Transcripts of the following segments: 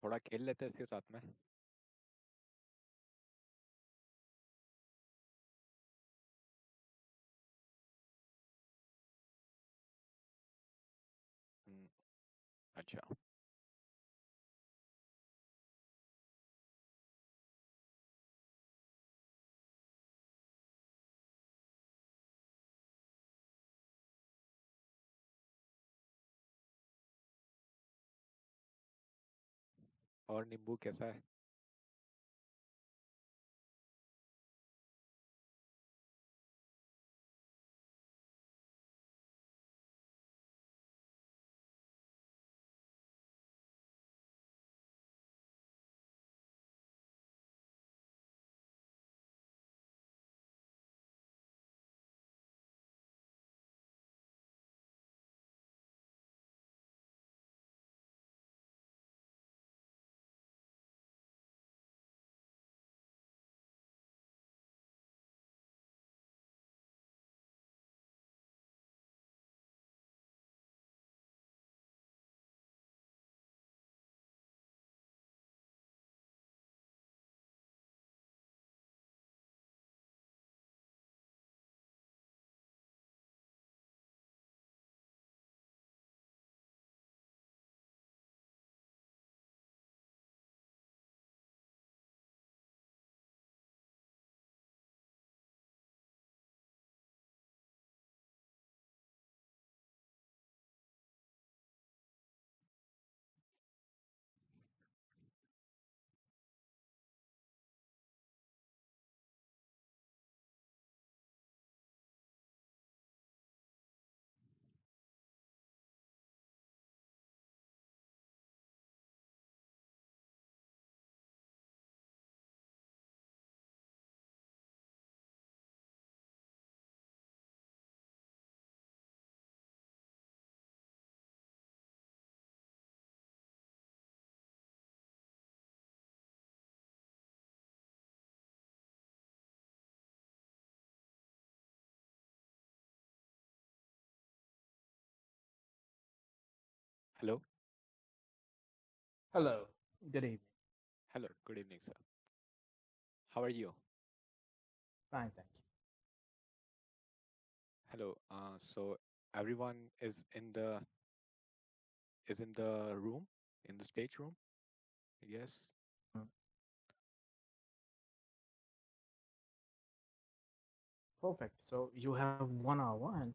थोड़ा खेल लेते हैं इसके साथ में. हम्म, अच्छा. और नींबू कैसा है? Hello. Hello, good evening. Hello, good evening, sir. How are you? Fine, thank you. Hello. So everyone is in the room, in the stage room. Yes. Mm, Perfect. So you have 1 hour, and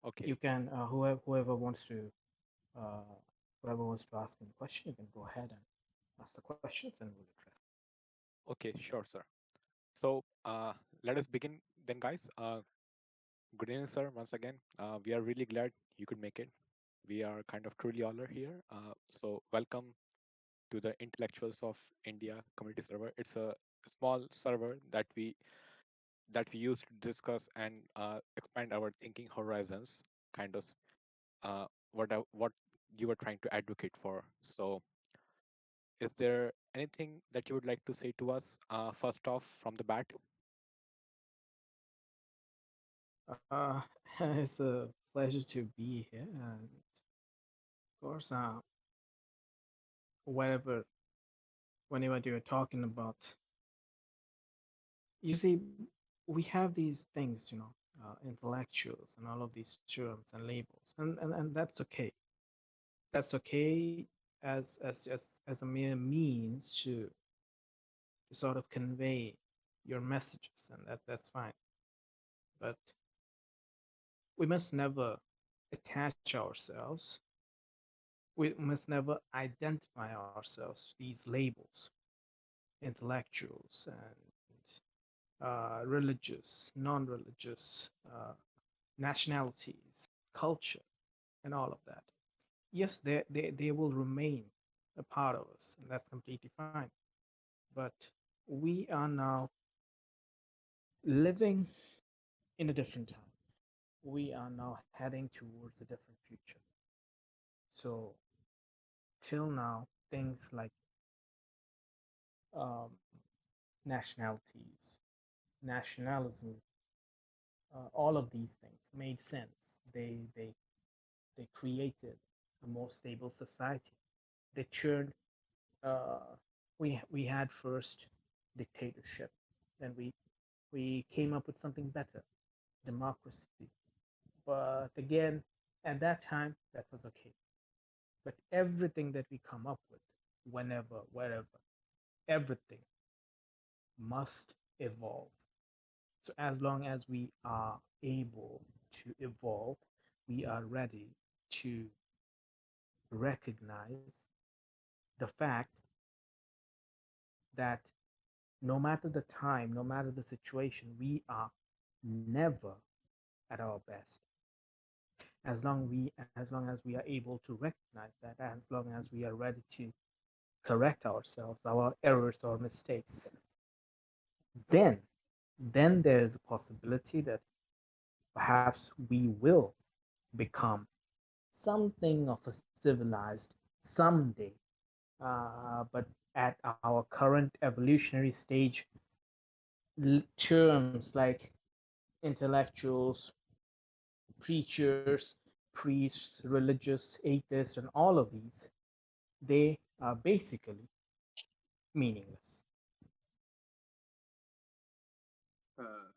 you Okay. can uh, whoever wants to ask any question, you can go ahead and ask the questions, and we'll address. Okay. Sure, sir. So let us begin then, guys. Good evening, sir. Once again, we are really glad you could make it. We are kind of truly honored here. So welcome to the Intellectuals of India community server. It's a small server that we use to discuss and expand our thinking horizons, kind of what you were trying to advocate for. So, is there anything that you would like to say to us first off from the bat? Uh, it's a pleasure to be here, and of course, whatever, whenever you're talking about, you see, we have these things, intellectuals and all of these terms and labels, and that's okay. That's okay as a mere means to sort of convey your messages, and that's fine. But we must never attach ourselves. We must never identify ourselves to these labels, intellectuals and religious, non-religious, nationalities, culture, and all of that. Yes, they will remain a part of us, and that's completely fine. But we are now living in a different time. We are now heading towards a different future. So, till now, things like um, nationalities, nationalism, all of these things made sense. They created a more stable society. They turned uh, we had first dictatorship, then we came up with something better, democracy. But again, at that time, that was okay. But everything that we come up with, whenever, wherever, everything must evolve. So as long as we are able to evolve, we are ready to recognize the fact that no matter the time, no matter the situation, we are never at our best. As long as we are able to recognize that, as long as we are ready to correct ourselves, our errors or mistakes, then then there is a possibility that perhaps we will become something of a civilized someday. But at our current evolutionary stage, terms like intellectuals, preachers, priests, religious, atheists, and all of these, they are basically meaningless.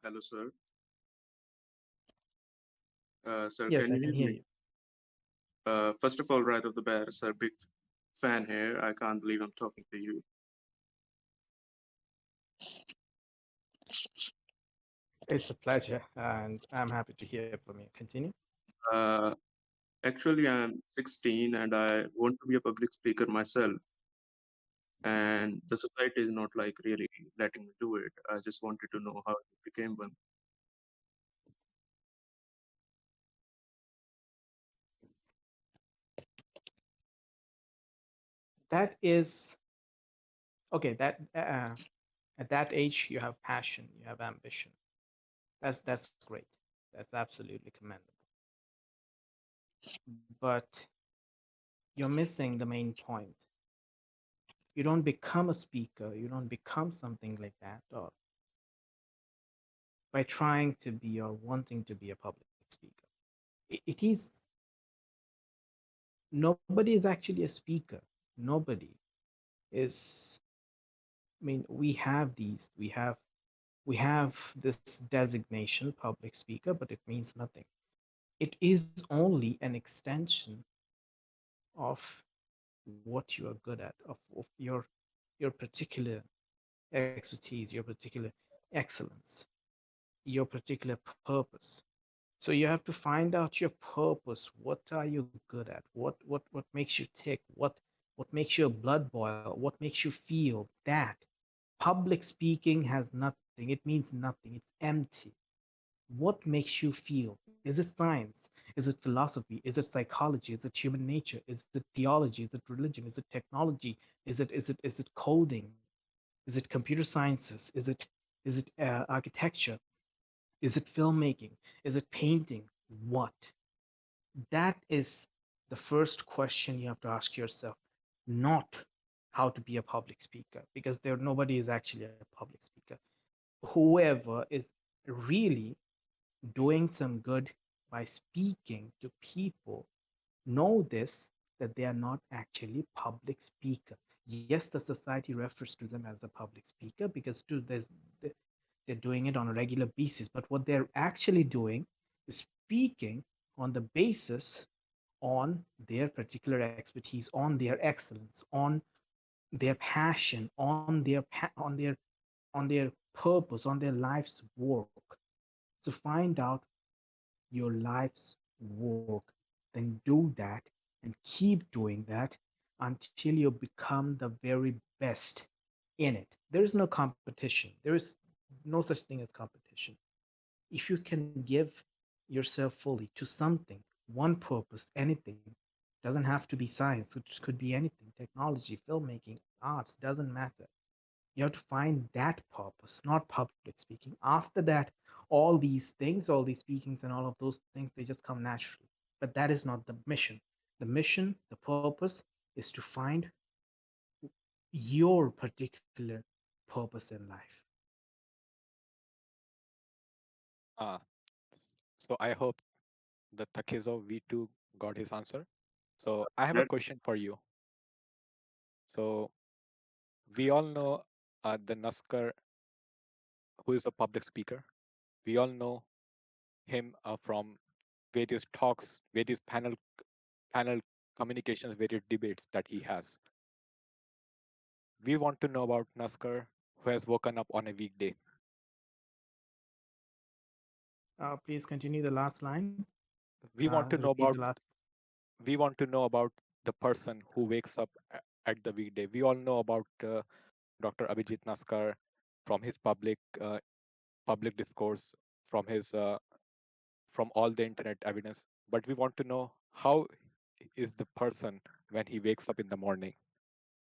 Hello, sir. Sir, Yes, can I you can hear hear me? you. First of all, right off the bat, sir, big fan here. I can't believe I'm talking to you. It's a pleasure, and I'm happy to hear from you. Continue. Uh, Actually, I'm 16 and I want to be a public speaker myself. And the society is not like really letting me do it. I just wanted to know how you became one. That is okay. At that age, you have passion, you have ambition. That's great. That's absolutely commendable. But you're missing the main point. You don't become a speaker. You don't become something like that, or by trying to be or wanting to be a public speaker. It is nobody is actually a speaker. Nobody is. I mean, we have this designation, public speaker, but it means nothing. It is only an extension of what you are good at, of your particular expertise, your particular excellence, your particular purpose. So you have to find out your purpose. What are you good at? What makes you tick? What makes your blood boil? What makes you feel that? Public speaking has nothing. It means nothing. It's empty. What makes you feel? Is it science? Is it philosophy? Is it psychology? Is it human nature? Is it theology? Is it religion? Is it technology? Is it coding? Is it computer sciences? Is it architecture? Is it filmmaking? Is it painting? What? That is the first question you have to ask yourself, not how to be a public speaker, because nobody is actually a public speaker. Whoever is really doing some good by speaking to people know this, that they are not actually public speaker. Yes, the society refers to them as a public speaker because they're doing it on a regular basis, but what they're actually doing is speaking on the basis on their particular expertise, on their excellence, on their passion, on their purpose, on their life's work. So find out your life's work, then do that and keep doing that until you become the very best in it. There is no competition. There is no such thing as competition. If you can give yourself fully to something, one purpose, anything, doesn't have to be science, it could be anything, technology, filmmaking, arts, doesn't matter. You have to find that purpose, not public speaking. After that, all these speakings and all of those things, they just come naturally. But that is not the mission. The mission, the purpose is to find your particular purpose in life. Uh, so I hope the Takezo V2 got his answer. So I have a That question for you. So We all know the Naskar, who is a public speaker. We all know him from various talks, various panel communications, various debates that he has. We want to know about Naskar, who has woken up on a weekday. Please continue the last line. We want to know Repeat the about last. we want to know about the person who wakes up at the weekday. We all know about Dr. Abhijit Naskar from his public discourse, from his from all the internet evidence. But we want to know how is the person when he wakes up in the morning.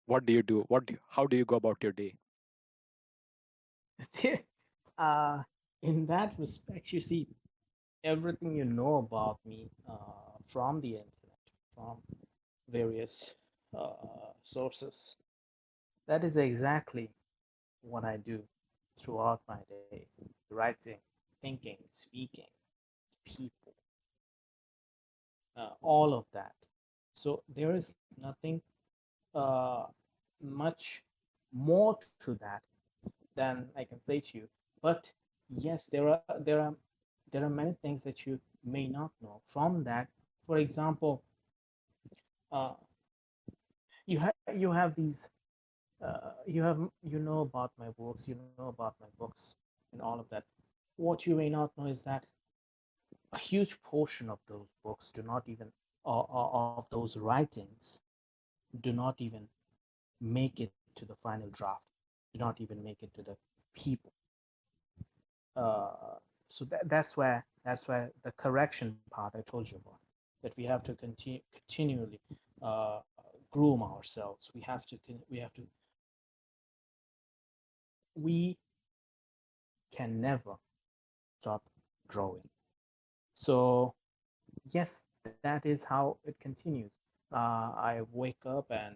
What do you do? How do you go about your day? uh, in that respect, you see, everything you know about me from the internet, from various sources, that is exactly what I do throughout my day: writing, thinking, speaking, people, all of that. So there is nothing uh, much more to that than I can say to you. But yes, there are many things that you may not know. From that, for example, uh, you have these you know about my works, you know about my books, and all of that. What you may not know is that a huge portion of those books do not even, or of those writings, do not even make it to the final draft, do not even make it to the people. So that's where the correction part I told you about, that we have to continually groom ourselves. We can never stop growing. So yes, that is how it continues. I wake up and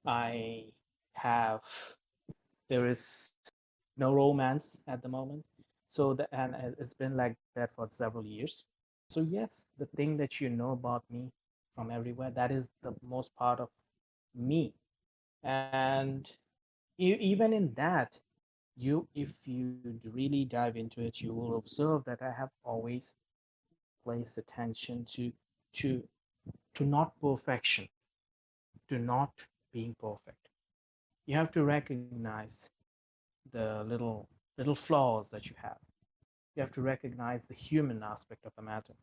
I have there is no romance at the moment. So that, and it's been like that for several years. So yes, the thing that you know about me from everywhere, that is the most part of me. And even in that, if you really dive into it, you will observe that I have always placed attention to to not perfection, to not being perfect. You have to recognize the little flaws that you have. You have to recognize the human aspect of the matter.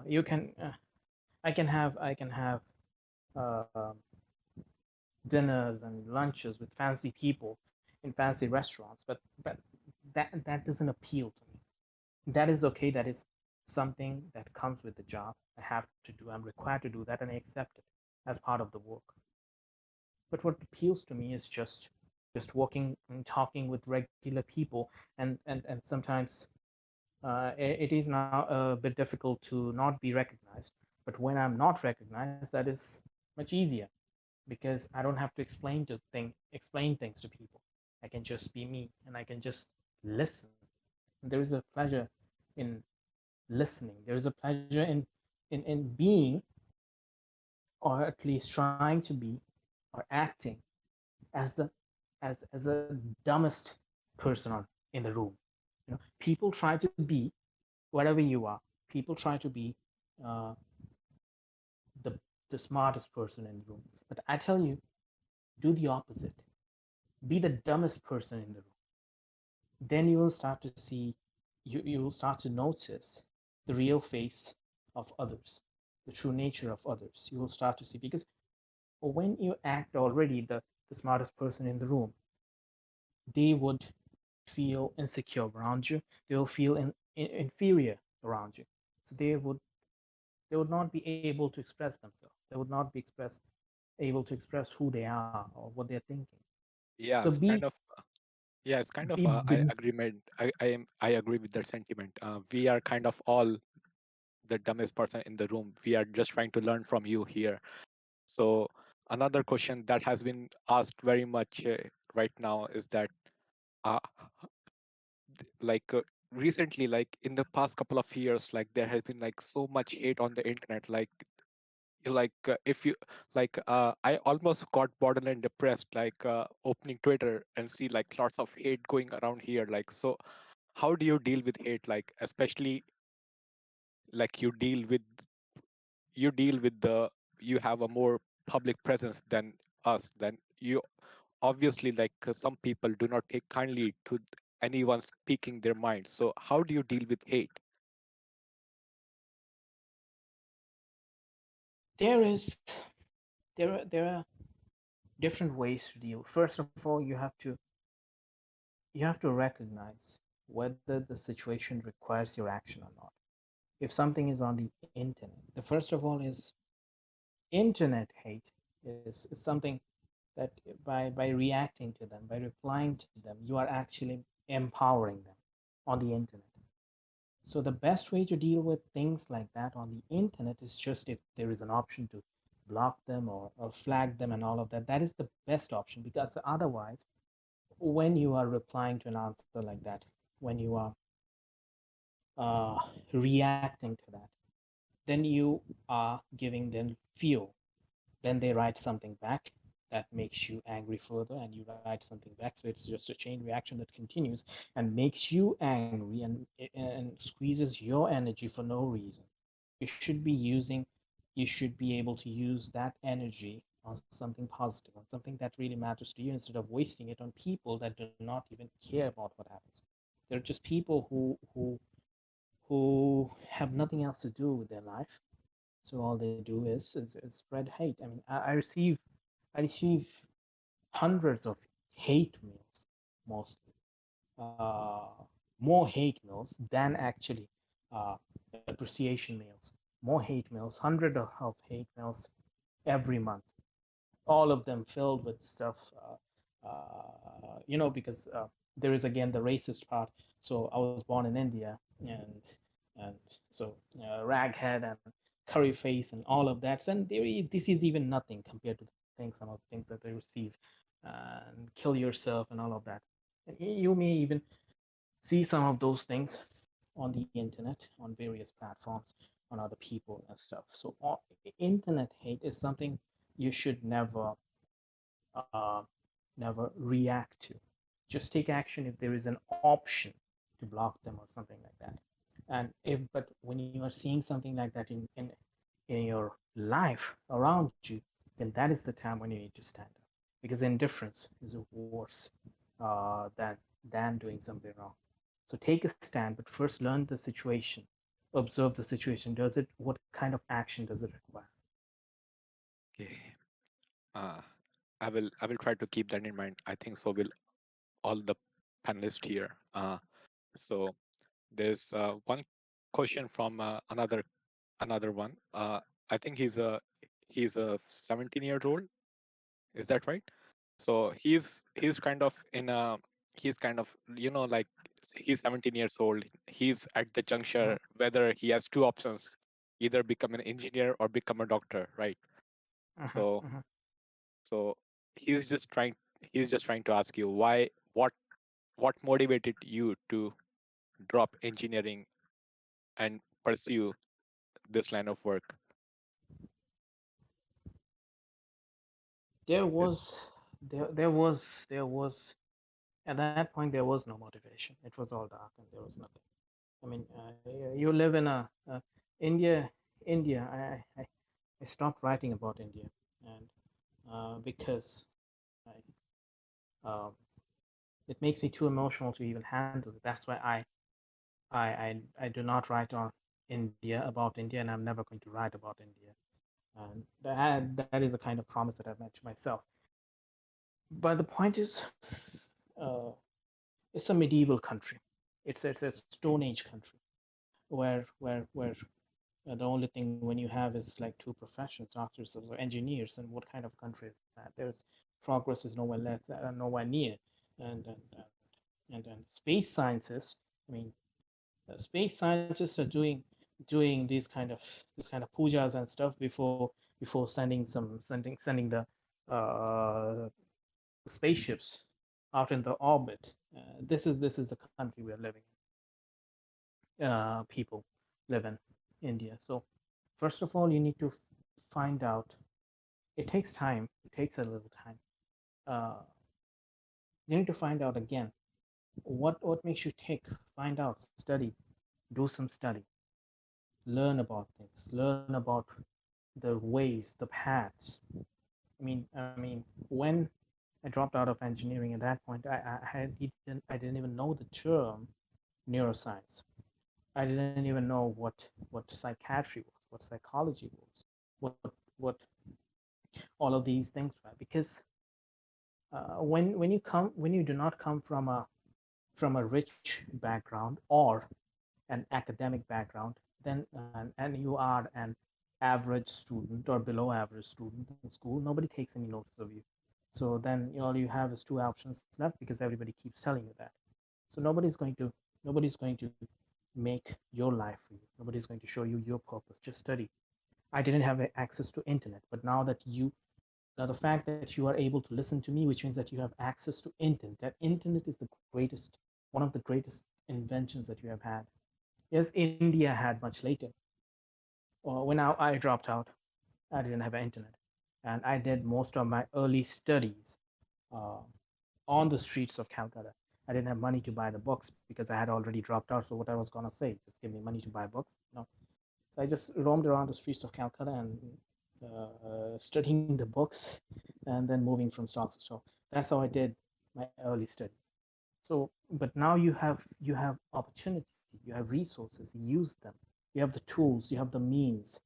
You can I can have uh, dinners and lunches with fancy people in fancy restaurants, but that doesn't appeal to me. That is okay. That is something that comes with the job. I have to do. I'm required to do that, and I accept it as part of the work. But what appeals to me is just walking and talking with regular people, and sometimes it is now a bit difficult to not be recognized. But when I'm not recognized, that is much easier, because I don't have to explain things to people. I can just be me, and I can just listen. And there is a pleasure in listening. There is a pleasure in being, or at least trying to be, or acting as the dumbest person in the room. People try to be whatever you are. People try to be uh, the the smartest person in the room. But I tell you, do the opposite. Be the dumbest person in the room. Then you will start to see, you will start to notice the real face of others, the true nature of others. You will start to see, because when you act already the smartest person in the room, they would feel insecure around you. They will feel inferior around you. So they would not be able to express themselves. They would not be able to express who they are or what they're thinking. So Yeah, it's be kind of yeah, it's kind of be I be agreement. I agree with that sentiment. We are kind of all the dumbest person in the room. We are just trying to learn from you here. So another question that has been asked very much right now is that uh, like recently, like in the past couple of years, like there has been like so much hate on the internet. Like if you I almost got borderline depressed, opening Twitter and see like lots of hate going around here. Like, so how do you deal with hate? Like, especially like you deal with the you have a more public presence than us. Then you obviously some people do not take kindly to anyone speaking their mind. So how do you deal with hate? There is there are different ways to deal. First of all, you have to recognize whether the situation requires your action or not. If something is on the internet, the first of all is internet hate is something that by reacting to them, by replying to them, you are actually empowering them on the internet. So the best way to deal with things like that on the internet is just if there is an option to block them or flag them and all of that. That is the best option, because otherwise, when you are replying to an answer like that, when you are uh, reacting to that, then you are giving them fuel. Then they write something back that makes you angry further, and you write something back. So it's just a chain reaction that continues and makes you angry and squeezes your energy for no reason. You should be using, you should be able to use that energy on something positive, on something that really matters to you, instead of wasting it on people that do not even care about what happens. They're just people who have nothing else to do with their life, so all they do is spread hate. I mean, I receive hundreds of hate mails, mostly uh, more hate mails than actually uh, appreciation mails. More hate mails, hundred of hate mails every month, all of them filled with stuff. Because there is again the racist part. So I was born in India, and so raghead and curry face and all of that. So, and this is even nothing compared to some of the things that they receive, and kill yourself and all of that. And you may even see some of those things on the internet, on various platforms, on other people and stuff. So internet hate is something you should uh, never react to. Just take action if there is an option to block them or something like that. And if but when you are seeing something like that in your life around you, then that is the time when you need to stand up, because indifference is worse than doing something wrong. So take a stand, but first learn the situation, observe the situation. What kind of action does it require? Okay. uh, I will try to keep that in mind. I think so will all the panelists here. So there's one question from another one. I think he's a 17-year-old. Is that right? So he's kind of in a he's kind of he's 17 years old. He's at the juncture Mhm, whether he has two options, either become an engineer or become a doctor, right? mhm, So mhm. so he's just trying he's just trying to ask you why what motivated you to drop engineering and pursue this line of work. There Is was there was at that point there was no motivation. It was all dark and there was nothing. I mean, you live in India. India. I stopped writing about India, and because um, it makes me too emotional to even handle it. That's why I do not write on India, about India, and I'm never going to write about India. And that is a kind of promise that I've made to myself. But the point is, uh, it's a medieval country. It's a Stone Age country where the only thing when you have is like two professions, doctors or engineers, and what kind of country is that? There's progress is nowhere left, nowhere near, and and and space scientists. I mean, space scientists are doing these kind of pujas and stuff before sending the uh, spaceships out in the orbit. This is the country we are living in. People live in India. So first of all, you need to find out. It takes time. It takes a little time. Uh, you need to find out again what makes you tick. Find out, study, do some study, learn about things, learn about the ways, the paths. I mean, when I dropped out of engineering at that point, I didn't even know the term neuroscience. I didn't even know what psychiatry was, what psychology was, what all of these things were. Because when you do not come from a rich background or an academic background, then and you are an average student or below average student in school, nobody takes any notice of you. So then all you have is two options left because everybody keeps telling you that. So nobody's going to make your life for you. Nobody's going to show you your purpose. Just study. I didn't have access to internet, but now the fact that you are able to listen to me, which means that you have access to internet. That internet is the greatest, one of the greatest inventions that you have had. Yes, India had much later. When I dropped out, I didn't have internet, and I did most of my early studies uh, on the streets of Calcutta. I didn't have money to buy the books because I had already dropped out. So what I was gonna say, just give me money to buy books. No, so I just roamed around the streets of Calcutta and studying the books, and then moving from stall to stall. That's how I did my early studies. So, but now you have opportunity, you have resources, use them. You have the tools, you have the means,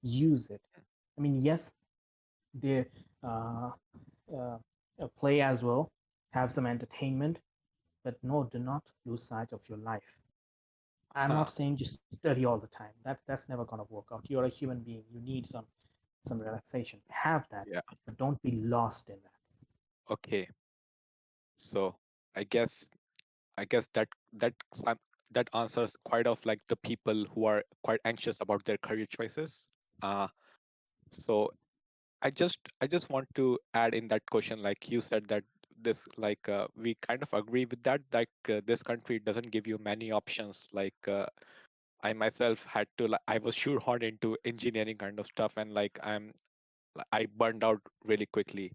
use it. I mean, yes, they uh, uh, play as well, have some entertainment, but no, do not lose sight of your life. I'm not Huh. saying just study all the time. That's never gonna work out. You're a human being. You need some relaxation. Have that, Yeah. but don't be lost in that. Okay. So I guess I guess that answers quite of like the people who are quite anxious about their career choices. Uh, so I just want to add in that question, like you said that this like we kind of agree with that, like this country doesn't give you many options. Like I myself had to like I was shoehorned into engineering kind of stuff, and like I burned out really quickly.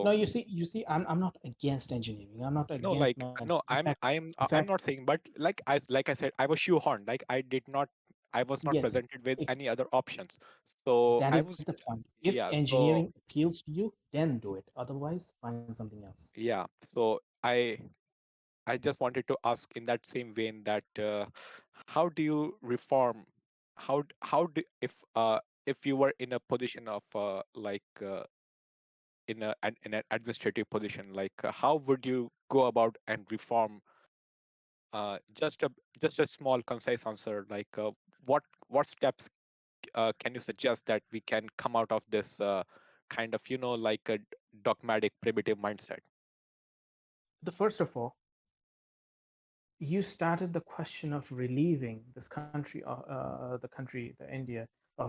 No, So you see, I'm not against engineering. I'm not no, against like medical. no, In fact, in I'm fact, not saying, but like I said, I was shoehorned. Like I was not yes, presented with it, any other options. So that I is the was point. If yeah. So engineering appeals to you, then do it. Otherwise, find something else. yeah. So I just wanted to ask in that same vein that how do you reform? How do if you were in a position of in an administrative position, like how would you go about and reform? Just a small concise answer, like what steps can you suggest that we can come out of this kind of like a dogmatic primitive mindset? The first of all, you started the question of relieving this country, the India, of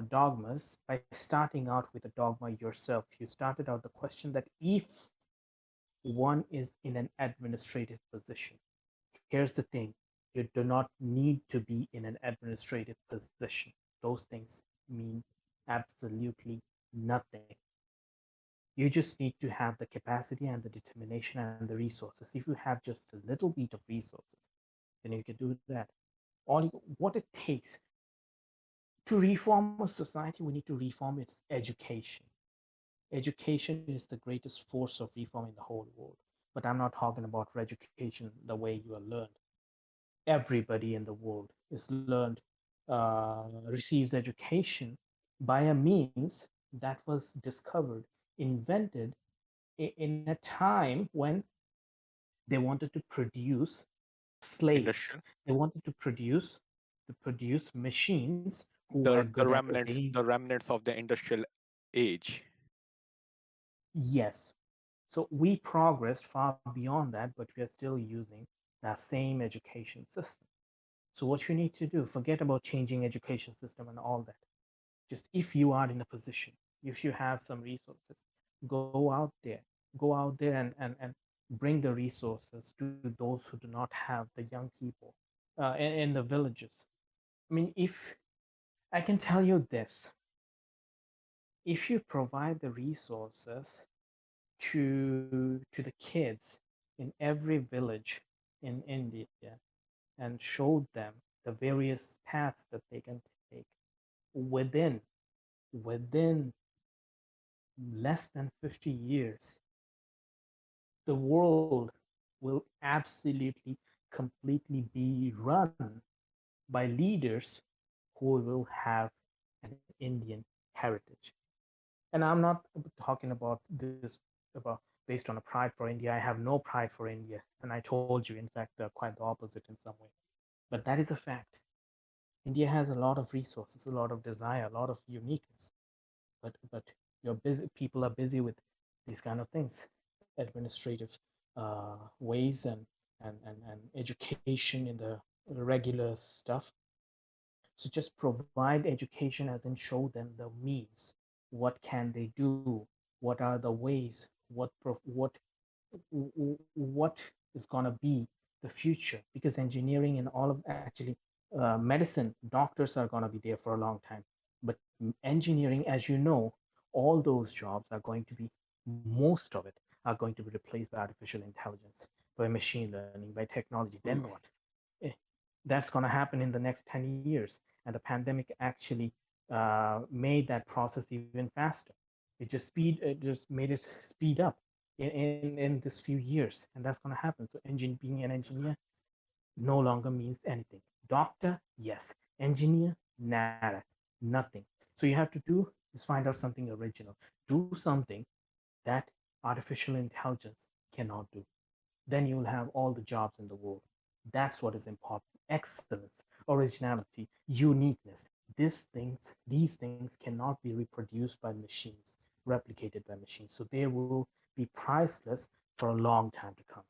dogmas by starting out with a dogma yourself. You started out the question that if one is in an administrative position, here's the thing, you do not need to be in an administrative position. Those things mean absolutely nothing. You just need to have the capacity and the determination and the resources. If you have just a little bit of resources, then you can do that. What it takes to reform a society, we need to reform its education. Education is the greatest force of reform in the whole world. But I'm not talking about education the way you are learned. Everybody in the world is learned, receives education by a means that was discovered, invented in a time when they wanted to produce slaves. Industrial, They wanted to produce machines who were the good the at remnants obeying. the remnants of the industrial age. Yes. So we progressed far beyond that, but we are still using that same education system. So what you need to do, forget about changing education system and all that. Just if you are in a position, if you have some resources, go out there, and bring the resources to those who do not have, the young people in the villages. I mean, if I can tell you this, if you provide the resources to the kids in every village in India and showed them the various paths that they can take within within less than 50 years, the world will absolutely completely be run by leaders who will have an Indian heritage. And I'm not talking about this about based on a pride for India. I have no pride for India, and I told you, in fact, they're quite the opposite in some way. But that is a fact. India has a lot of resources, a lot of desire, a lot of uniqueness. But you're busy. People are busy with these kind of things, administrative ways and education in the regular stuff. So just provide education, as in show them the means. What can they do? What are the ways? What is going to be the future? Because engineering and all of actually medicine, doctors are going to be there for a long time. But engineering, as you know, all those jobs are going to be, most of it are going to be replaced by artificial intelligence, by machine learning, by technology. Then Ooh. what? Eh, that's going to happen in the next 10 years. And the pandemic actually made that process even faster. It just made it speed up in this few years, and that's going to happen. So being an engineer no longer means anything. Doctor, yes. Engineer, nada, nothing. So you have to do is find out something original. Do something that artificial intelligence cannot do. Then you will have all the jobs in the world. That's what is important. Excellence, originality, uniqueness. These things cannot be reproduced by machines, replicated by machines. So they will be priceless for a long time to come.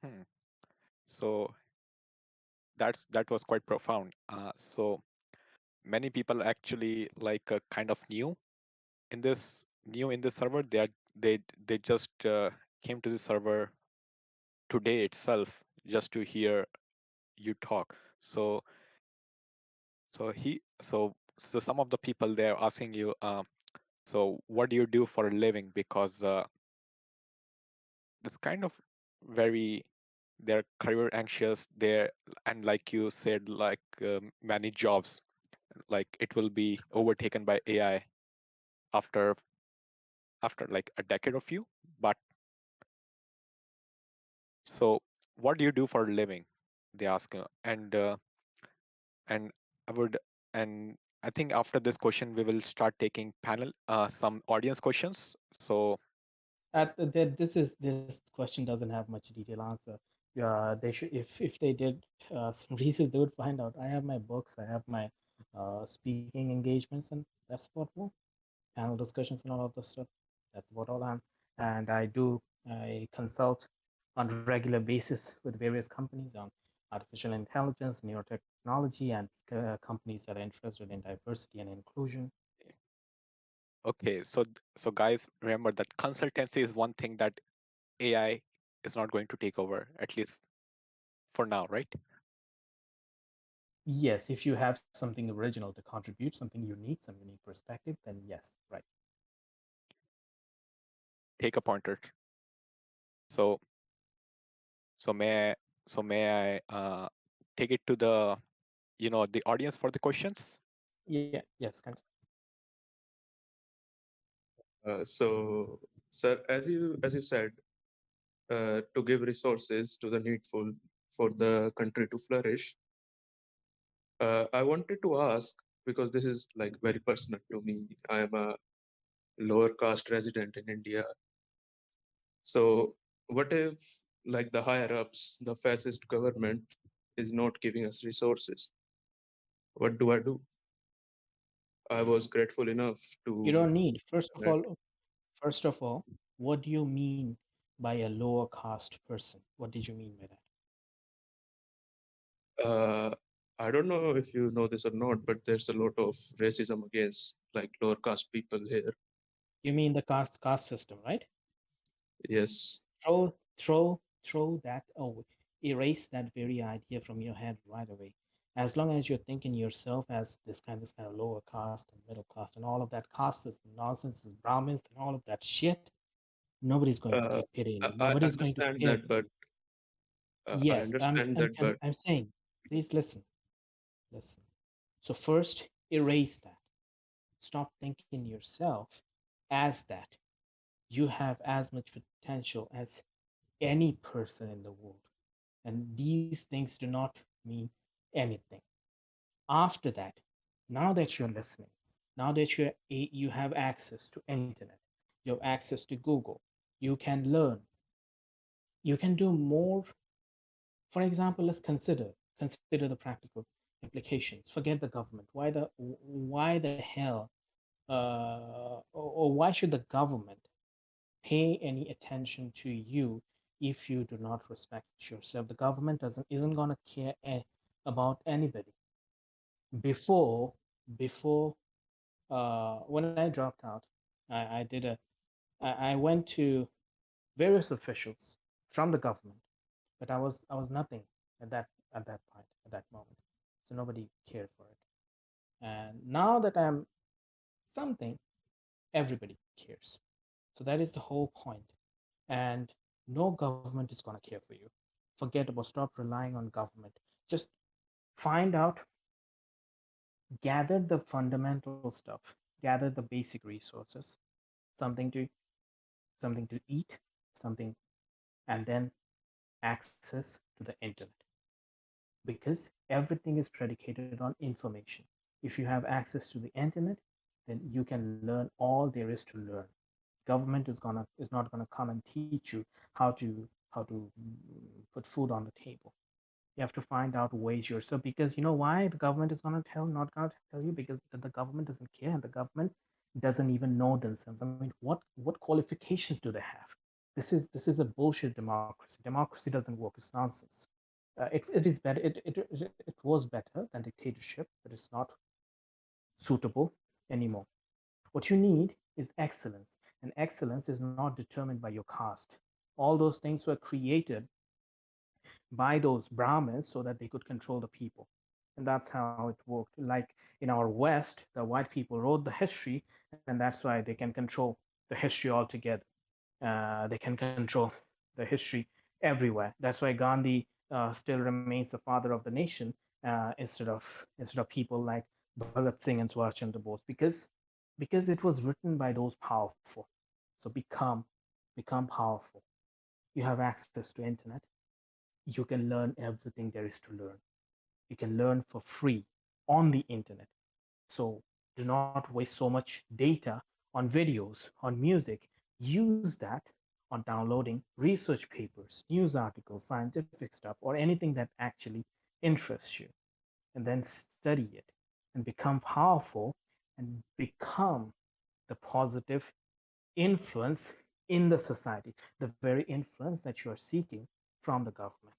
Hmm. So that was quite profound. So many people actually like kind of new in this server. They just came to the server today itself just to hear you talk. So some of the people they're asking you, so what do you do for a living? Because it's kind of very they're career anxious there, and like you said, like many jobs, like it will be overtaken by AI after like a decade or few. But so what do you do for a living? They ask, and I would and I think after this question we will start taking panel some audience questions. So This question doesn't have much detailed answer. They should, if they did some research, they would find out. I have my books, I have my speaking engagements, and that's what more panel discussions and all of this stuff. That's what all I'm. And I consult on a regular basis with various companies on artificial intelligence, neurotechnology, and companies that are interested in diversity and inclusion. okay, so guys, remember that consultancy is one thing that AI is not going to take over, at least for now, right? Yes, if you have something original to contribute, something unique, some unique perspective, then yes, right. Take a pointer. So so may I, may I take it to the the audience for the questions? Yeah, yes, So, sir, as you said, to give resources to the needful for the country to flourish, I wanted to ask, because this is like very personal to me. I am a lower caste resident in India. So, what if, like the higher ups, the fascist government is not giving us resources? What do I do? I was grateful enough you to. don't need. First of all, what do you mean by a lower caste person? What did you mean by that? Uh, I don't know if you know this or not, but there's a lot of racism against like lower caste people here. You mean the caste system, right? Yes. Throw that away. Erase that very idea from your head right away. As long as you're thinking yourself as this kind of lower caste and middle caste and all of that caste is nonsense, is Brahmins and all of that shit, nobody's going to Uh, take pity in you. I Nobody's going to understand care that, for but you. I Yes, understand that, but I'm saying, please listen, listen. So first, erase that. Stop thinking yourself as that. You have as much potential as any person in the world. And these things do not mean anything. After that, now that you're listening, now that you have access to internet, you have access to Google, you can learn, you can do more. For example, let's consider the practical implications. Forget the government. Why the hell or why should the government pay any attention to you if you do not respect yourself? The government doesn't isn't gonna care about anybody. Before before when I dropped out, I did a I went to various officials from the government, but I was nothing at that point, at that moment. So nobody cared for it. And now that I'm something, everybody cares. So that is the whole point. And no government is gonna care for you. Forget about, stop relying on government. Just find out, gather the fundamental stuff, gather the basic resources, something to something to eat, something, and then access to the internet, because everything is predicated on information. If you have access to the internet, then you can learn all there is to learn. Government is not gonna come and teach you how to put food on the table. You have to find out ways yourself, because you know why the government is gonna tell not gonna tell you, because the government doesn't care, and the government doesn't even know themselves. I mean, what qualifications do they have? This is a bullshit democracy. Democracy doesn't work. It's nonsense. It is better. It was better than dictatorship, but it's not suitable anymore. What you need is excellence, and excellence is not determined by your caste. All those things were created by those Brahmins so that they could control the people. And that's how it worked. Like in our West, the white people wrote the history, and that's why they can control the history altogether. They can control the history everywhere. That's why Gandhi still remains the father of the nation, instead of people like Bhagat Singh and Subhash Chandra Bose, because it was written by those powerful. So become powerful. You have access to internet. You can learn everything there is to learn. You can learn for free on the internet. So do not waste so much data on videos, on music. Use that on downloading research papers, news articles, scientific stuff, or anything that actually interests you, and then study it and become powerful and become the positive influence in the society, the very influence that you are seeking from the government.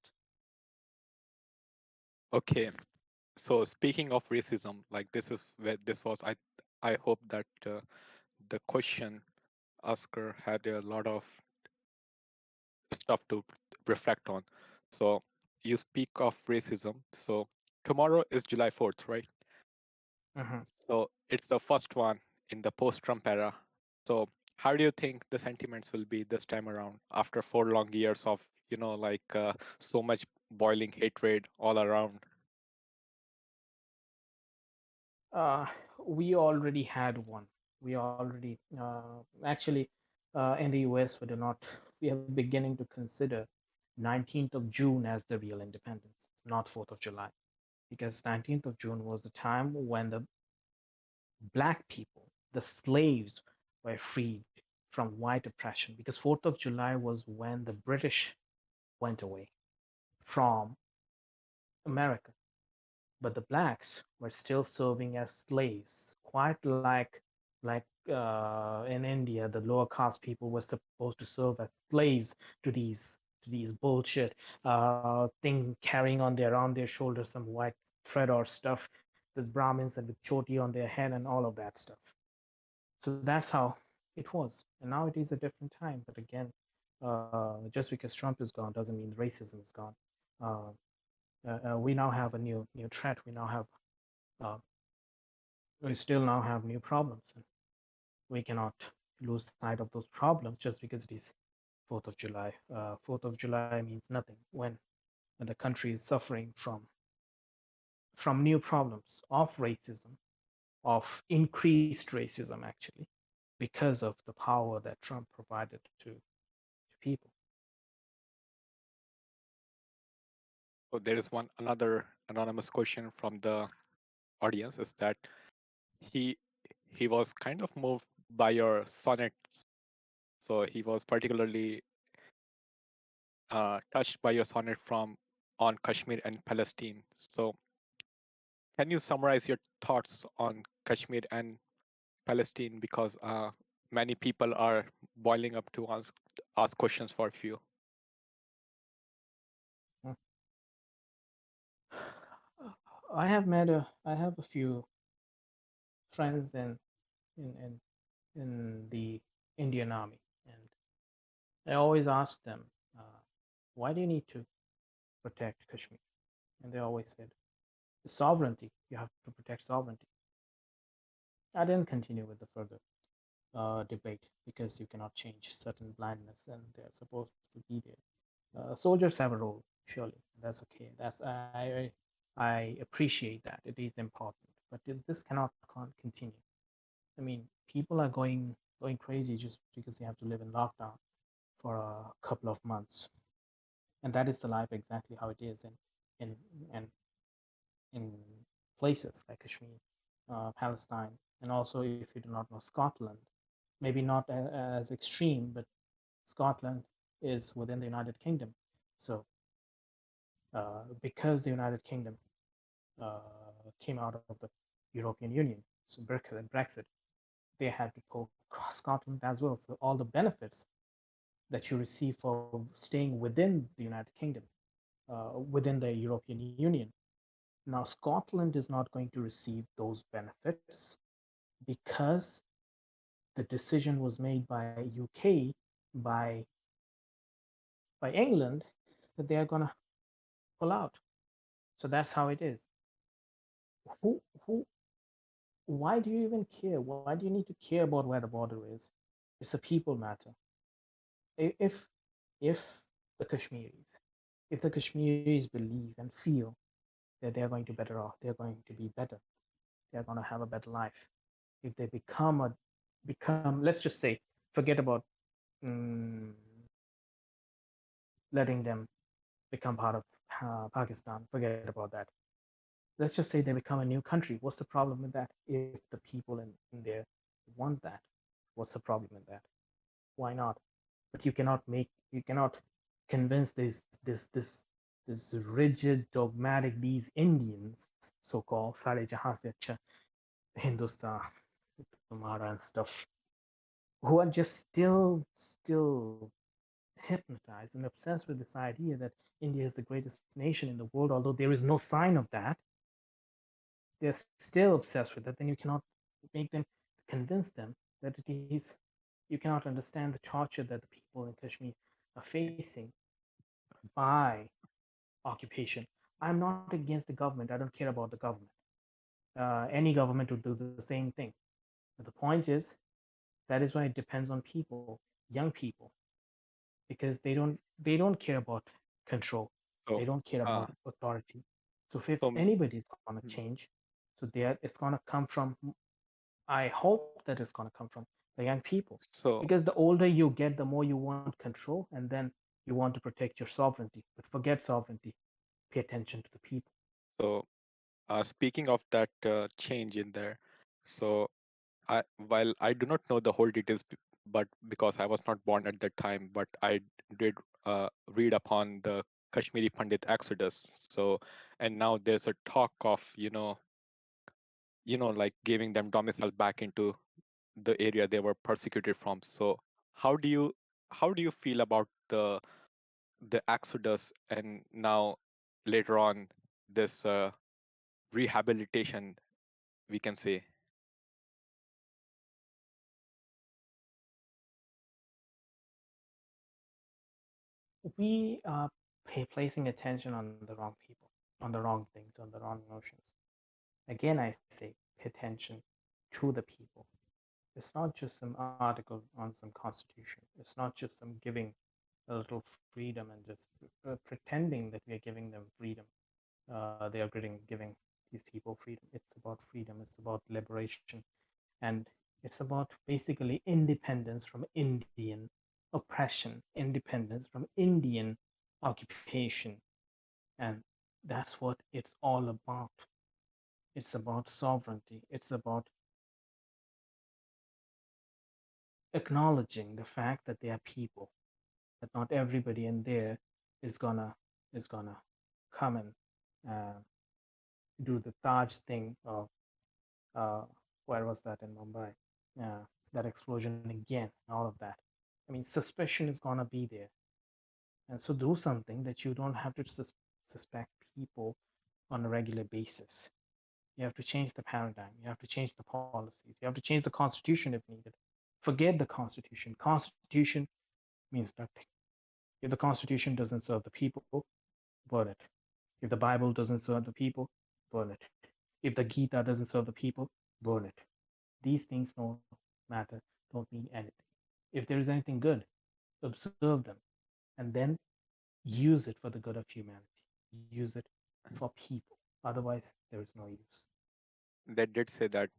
Okay, so speaking of racism, like this is where this was. I hope that the question asker had a lot of stuff to reflect on. So you speak of racism. So tomorrow is July 4th, right? Mhm. So it's the first one in the post-Trump era. So how do you think the sentiments will be this time around after 4 long years of, like so much boiling hatred all around? Uh, we already had one. We already actually in the US we are beginning to consider 19th of June as the real independence, not 4th of July, because 19th of June was the time when the black people, the slaves, were freed from white oppression. Because 4th of July was when the British went away from America, but the blacks were still serving as slaves, quite like in India, the lower caste people were supposed to serve as slaves to these bullshit thing, carrying on their shoulders some white thread or stuff. There's Brahmins and with choti on their head and all of that stuff. So that's how it was, and now it is a different time. But again, just because Trump is gone doesn't mean racism is gone. Uh, We now have a new threat. Uh, we still now have new problems, and we cannot lose sight of those problems just because it is 4th of July. 4th of July means nothing when the country is suffering from new problems of racism, of increased racism, actually, because of the power that Trump provided to people. So there is one another anonymous question from the audience is that he he was kind of moved by your sonnets. So he was particularly touched by your sonnet from on Kashmir and Palestine. So can you summarize your thoughts on Kashmir and Palestine because many people are boiling up to ask questions for you. Hmm. I have a few friends in in, in the Indian Army, and I always ask them, uh, why do you need to protect Kashmir? And they always said, sovereignty. You have to protect sovereignty. I didn't continue with the further debate because you cannot change certain blindness, and they're supposed to be there. Soldiers have a role, surely. That's okay. I appreciate that. It is important, but this cannot continue. I mean, people are going crazy just because they have to live in lockdown for a couple of months, and that is the life exactly how it is in in in places like Kashmir, Palestine, and also if you do not know Scotland, maybe not as extreme, but Scotland is within the United Kingdom. So because the United Kingdom came out of the European Union, so Brexit, they had to pull Scotland as well. So all the benefits that you receive for staying within the United Kingdom, within the European Union, now Scotland is not going to receive those benefits because the decision was made by UK, by by England, that they are gonna pull out. So that's how it is. Who why do you even care? Why do you need to care about where the border is? It's a people matter. If if the Kashmiris, if the Kashmiris believe and feel that they're going to better off, they're going to be better, they're going to have a better life. If they become, let's just say, forget about mm, letting them become part of Pakistan. Forget about that. Let's just say they become a new country. What's the problem with that? If the people in there want that, what's the problem with that? Why not? But you cannot convince this rigid dogmatic these Indians so-called सारे जहां से अच्छा Hindustan Mara and stuff who are just still hypnotized and obsessed with this idea that India is the greatest nation in the world, although there is no sign of that. They're still obsessed with that. Then you cannot make them convince them that it is you cannot understand the torture that the people in Kashmir are facing by occupation. I'm not against the government. I don't care about the government. Any government would do the same thing. But the point is, that is why it depends on people, young people, because they don't care about control. They So, don't care about uh, authority. So if so, anybody is gonna mm, change, so there it's gonna come from. I hope that it's gonna come from the young people, so, because the older you get, the more you want control, and then you want to protect your sovereignty. But forget sovereignty. Pay attention to the people. so, speaking of that change in there, so while I do not know the whole details, but because I was not born at that time, but I did read upon the Kashmiri Pandit exodus. So, and now there's a talk of like giving them domicile back into the area they were persecuted from. So, how do you how do you feel about the exodus and now later on this rehabilitation, we can say? We are placing attention on the wrong people. on the wrong things, on the wrong emotions. Again, I say pay attention to the people. It's not just some article on some constitution. It's not just some giving a little freedom and just pretending that we are giving them freedom. They are giving these people freedom. It's about freedom. It's about liberation, and it's about basically independence from Indian oppression, independence from Indian occupation, and that's what it's all about. It's about sovereignty. It's about acknowledging the fact that they are people, that not everybody in there is gonna come and uh, do the Taj thing of uh, where was that in Mumbai? Uh, that explosion again, all of that. I mean, suspicion is gonna be there, and so do something that you don't have to suspect people on a regular basis. You have to change the paradigm. You have to change the policies. You have to change the constitution if needed. Forget the constitution. Constitution means nothing. If the constitution doesn't serve the people, burn it. If the Bible doesn't serve the people, burn it. If the Gita doesn't serve the people, burn it. These things don't matter, don't mean anything. If there is anything good, observe them and then use it for the good of humanity. Use it for people. Otherwise, there is no use. That did say that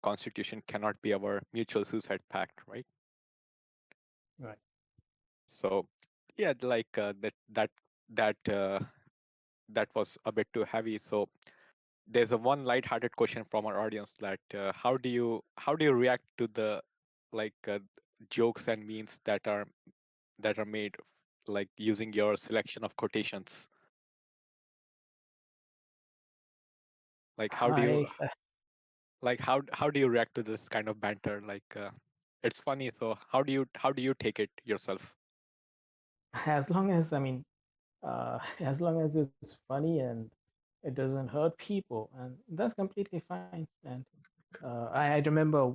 constitution cannot be our mutual suicide pact, right? Right. So yeah, like that that was a bit too heavy. So there's a one light-hearted question from our audience that how do you react to the like jokes and memes that are made like using your selection of quotations? Like how do you I, how do you react to this kind of banter? Like it's funny. So how do you take it yourself? as long as, I mean, as long as it's funny and it doesn't hurt people, and that's completely fine. And I remember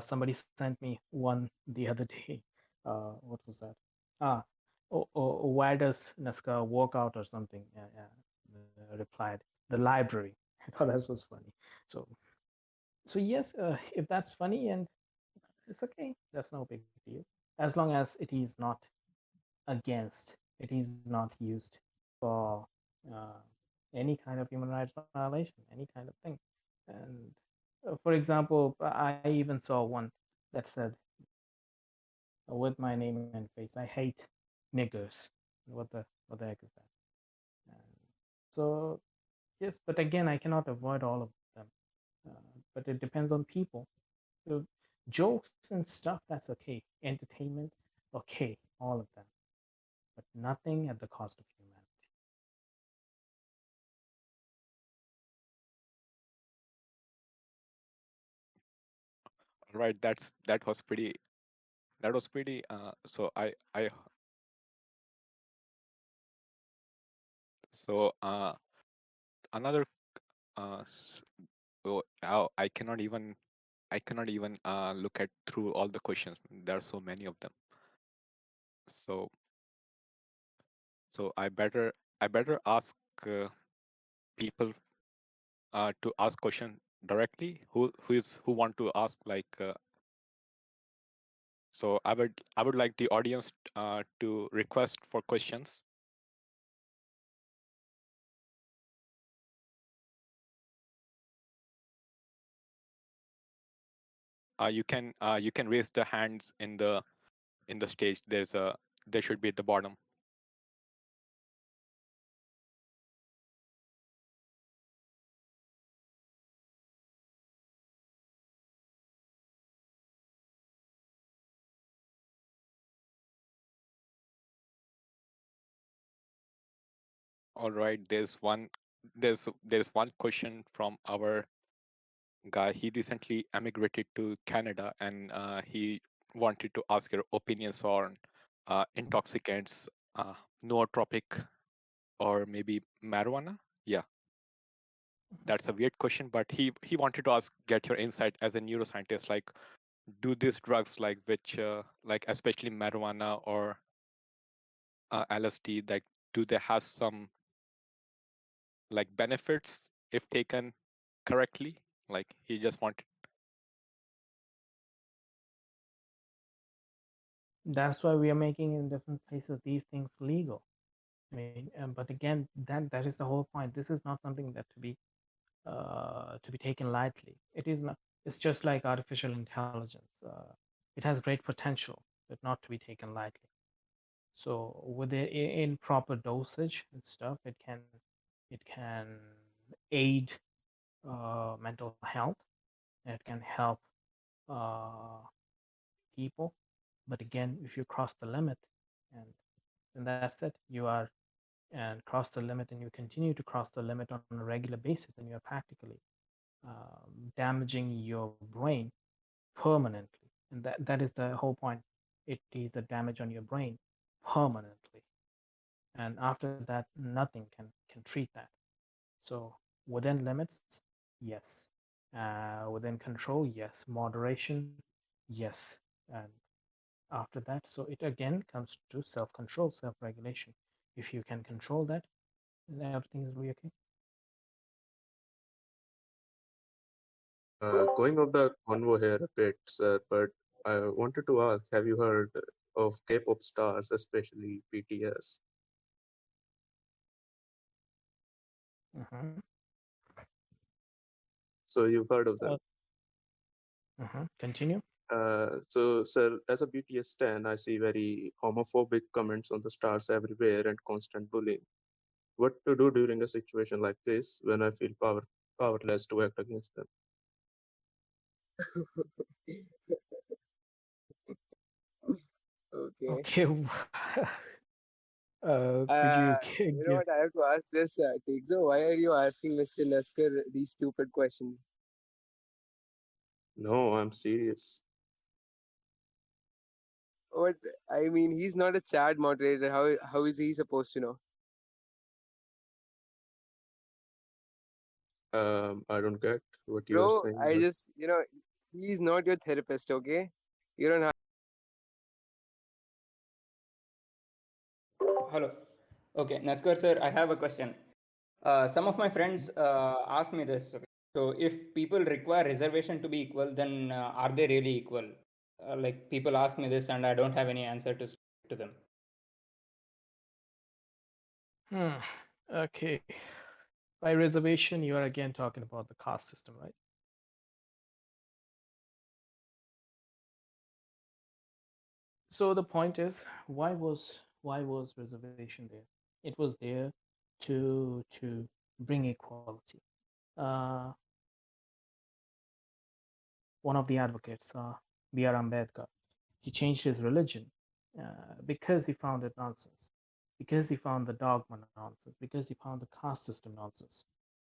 somebody sent me one the other day. What was that? Ah, why does Naskar walk out or something? Replied, the library. I thought that was funny. So, so yes, if that's funny and it's okay, that's no big deal. As long as it is not against, it is not used for uh, any kind of human rights violation, any kind of thing. And for example, I even saw one that said, with my name and face, I hate niggers. What the heck is that? And so yes, but again, I cannot avoid all of them. But it depends on people. So jokes and stuff, that's okay. Entertainment, okay, all of them, but nothing at the cost of humanity. Right. That was pretty. So so another I cannot even look at through all the questions. There are so many of them. So I better ask people to ask question directly. Who want to ask like. So I would like the audience to request for questions. You can raise the hands in the stage. There should be at the bottom. All right. There's one question from our guy. He recently emigrated to Canada, and he wanted to ask your opinions on intoxicants, uh, nootropic, or maybe marijuana. Yeah, that's a weird question, but he wanted to get your insight as a neuroscientist. Like, do these drugs, like which, like especially marijuana or LSD, like do they have some like benefits if taken correctly? Like he just wanted. That's why we are making in different places these things legal. I mean, but again, that is the whole point. This is not something that to be taken lightly. It is not. It's just like artificial intelligence. It has great potential, but not to be taken lightly. So with it in proper dosage and stuff, it can aid mental health. And it can help uh, people. But again, if you cross the limit, and then that's it. You are and cross the limit, and you continue to cross the limit on a regular basis, then you're practically damaging your brain permanently. And that is the whole point. It is a damage on your brain permanently. And after that, nothing can treat that. So within limits, yes. Within control, yes. Moderation, yes. And after that, so it again comes to self-control, self-regulation. If you can control that, then everything is really okay. Going off the convo here a bit, sir, but I wanted to ask, have you heard of K-pop stars, especially BTS? Mhm. So you've heard of Uh, them. Continue. So, sir, as a BTS stan, I see very homophobic comments on the stars everywhere and constant bullying. What to do during a situation like this when I feel powerless to act against them? Okay. Okay. Could you You know give? what? I have to ask this, Tigzo. Why are you asking Mr. Naskar these stupid questions? No, I'm serious. What? I mean, he's not a chat moderator. How is he supposed to know? I don't get what you're Bro, saying, I but just, he's not your therapist, okay? You don't have. Hello. Okay, Naskar sir, I have a question. Some of my friends ask me this. Okay. So, if people require reservation to be equal, then are they really equal? Like people ask me this, and I don't have any answer to them. Hmm. Okay. By reservation, you are again talking about the caste system, right? So the point is, why was reservation there? It was there to bring equality. Uh, One of the advocates, B.R. Ambedkar, he changed his religion because he found it nonsense, because he found the dogma nonsense, because he found the caste system nonsense,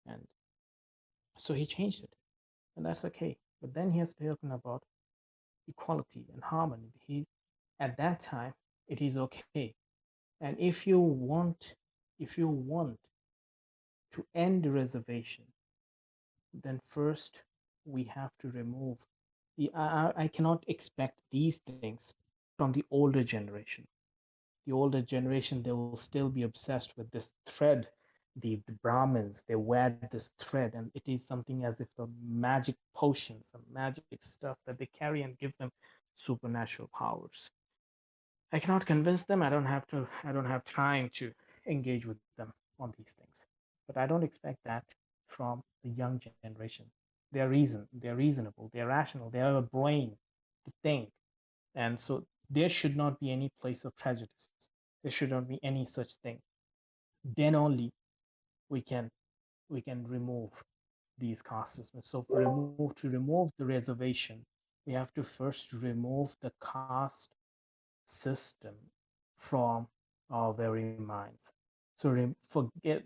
and so he changed it, and that's okay. But then he has spoken about equality and harmony. He at that time it is okay, and if you want to end the reservation, then first we have to remove I cannot expect these things from the older generation. The older generation, they will still be obsessed with this thread. The Brahmins, they wear this thread, and it is something as if the magic potion, some magic stuff that they carry and give them supernatural powers. I cannot convince them. I don't have time to engage with them on these things. But I don't expect that from the young generation. They're reasonable, they're rational, they have a brain to think. And so there should not be any place of prejudice. There should not be any such thing. Then only we can we can remove these caste systems. So to remove the reservation, we have to first remove the caste system from our very minds. So forget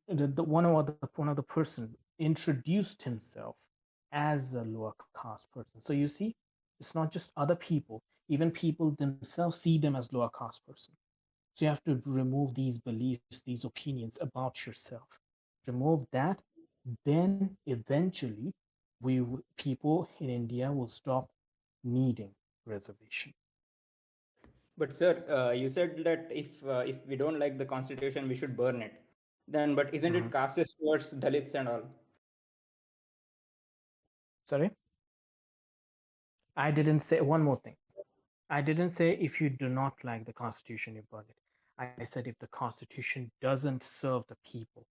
one of the person introduced himself as a lower caste person. So you see, it's not just other people, even people themselves see them as lower caste person. So you have to remove these beliefs, these opinions about yourself. Remove that, then eventually people in India will stop needing reservation. But sir, you said that if we don't like the constitution, we should burn it. Then, but isn't it Mhm. casteist towards Dalits and all? Sorry, I didn't say one more thing. I didn't say if you do not like the Constitution, you burn it. I said if the Constitution doesn't serve the people,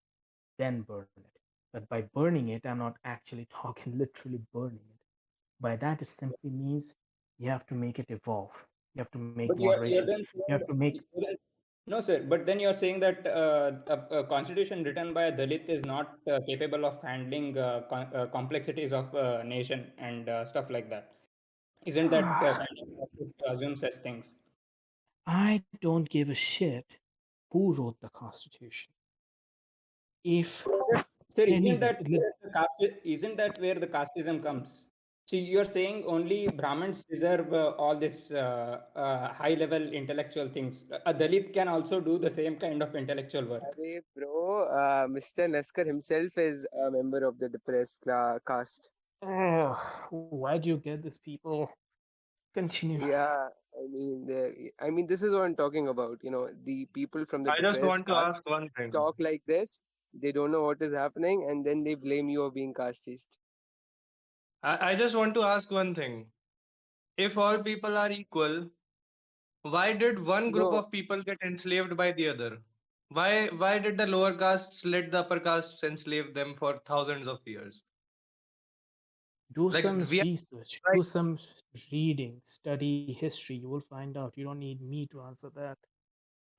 then burn it. But by burning it, I'm not actually talking literally burning it. By that, it simply means you have to make it evolve. You have to make But you're moderations. then You saying have to make. no, sir. But then you're saying that a constitution written by a Dalit is not capable of handling complexities of a nation and stuff like that. Isn't that kind of what it assumes as things? I don't give a shit who wrote the Constitution. If Sir, anybody, isn't that where the casteism comes? See, you're saying only Brahmins deserve all this high level intellectual things. A Dalit can also do the same kind of intellectual work. Arey, bro, Mr. Naskar himself is a member of the depressed caste. why do you get this, people? Continue. Yeah, I mean, this is what I'm talking about. The people from the I just depressed want to ask castes one thing. talk like this. They don't know what is happening, and then they blame you of being casteist. I just want to ask one thing. If all people are equal, why did one group No, of people get enslaved by the other? Why did the lower castes let the upper castes enslave them for thousands of years? Do Like some we are research, right, do some reading, study history. You will find out. You don't need me to answer that.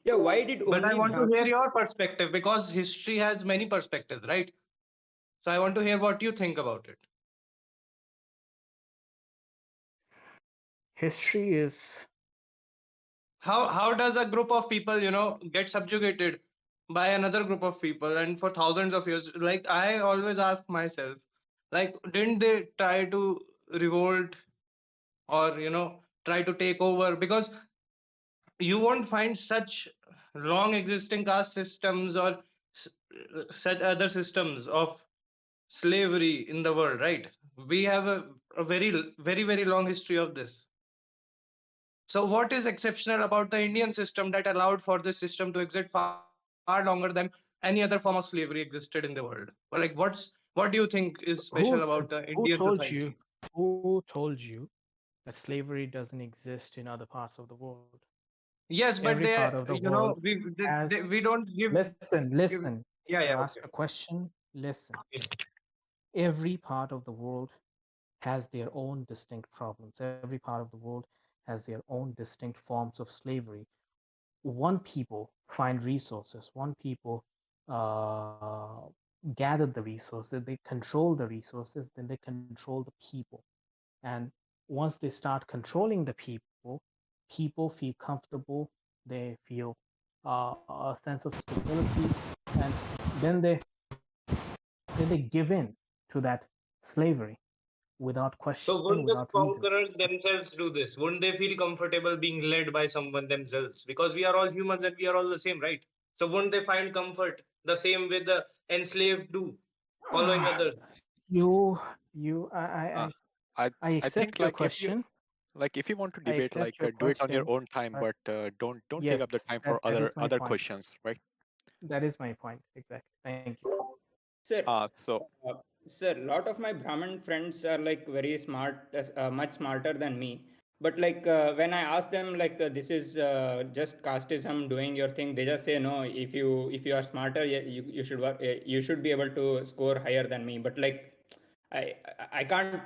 Yeah, why did but I only want to hear Brahmins? your perspective because history has many perspectives, right? So I want to hear what you think about it. History is How does a group of people, get subjugated by another group of people and for thousands of years? Like I always ask myself, like, didn't they try to revolt or try to take over? Because you won't find such long existing caste systems or s- such other systems of slavery in the world, right? We have a very long history of this. So what is exceptional about the Indian system that allowed for this system to exist far longer than any other form of slavery existed in the world? Or like what do you think is special who about the who Indian told society? you who told you that slavery doesn't exist in other parts of the world? Yes, Every but part they, of the world has. we don't give. Listen. Yeah, You yeah, asked okay. a question. Listen. Okay. Every part of the world has their own distinct problems. Every part of the world has their own distinct forms of slavery. One people find resources. One people uh, gather the resources. They control the resources. Then they control the people. And once they start controlling the people, people feel comfortable. They feel a sense of stability, and then they give in to that slavery without So question, wouldn't the without reason. conquerors themselves do this? Wouldn't they feel comfortable being led by someone themselves? Because we are all humans and we are all the same, right? So wouldn't they find comfort the same way the enslaved do, following others? you you Uh, I I I accept think your question. like if you want to I debate, accept your do it on your question, own time, but but don't take yes, up the time that for that is my other point. questions, right? That is my point. Exactly. Thank you. Sir, So uh, sir, lot of my Brahmin friends are like very smart, much smarter than me. But like when I ask them like this is just casteism doing your thing, they just say no. If you are smarter, you should work. You should be able to score higher than me. But like I I can't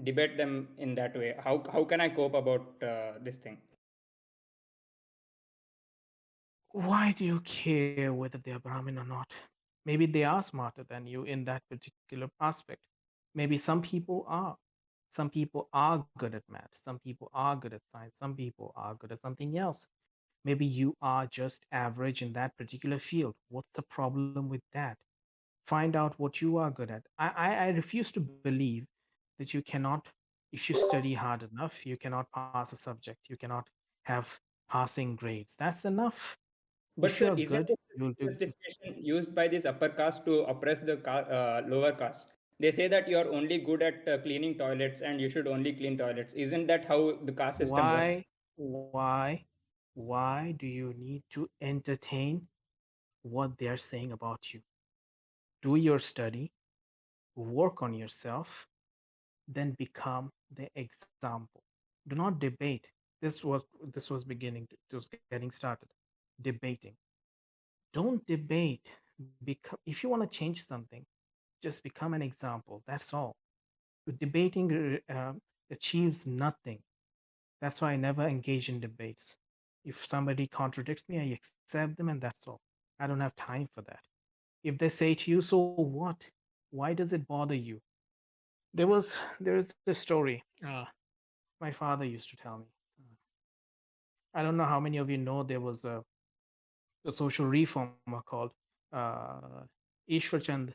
debate them in that way. How can I cope about this thing? Why do you care whether they are Brahmin or not? Maybe they are smarter than you in that particular aspect. Maybe some people are. Some people are good at math. Some people are good at science. Some people are good at something else. Maybe you are just average in that particular field. What's the problem with that? Find out what you are good at. I refuse to believe that you cannot, if you study hard enough, you cannot pass a subject. You cannot have passing grades. That's enough. But If you sir, are isn't good, it you'll the do. justification used by this upper caste to oppress the lower caste? They say that you are only good at cleaning toilets and you should only clean toilets. Isn't that how the caste system works? Why, why, why do you need to entertain what they are saying about you. Do your study, work on yourself, then become the example. Do not debate. This was beginning to, it was getting started. Debating. Don't debate. If you want to change something, just become an example. That's all. Debating achieves nothing. That's why I never engage in debates. If somebody contradicts me, I accept them, and that's all. I don't have time for that. If they say to you, so what? Why does it bother you? There is this story my father used to tell me. I don't know how many of you know there was a social reformer called uh, Ishwar Chand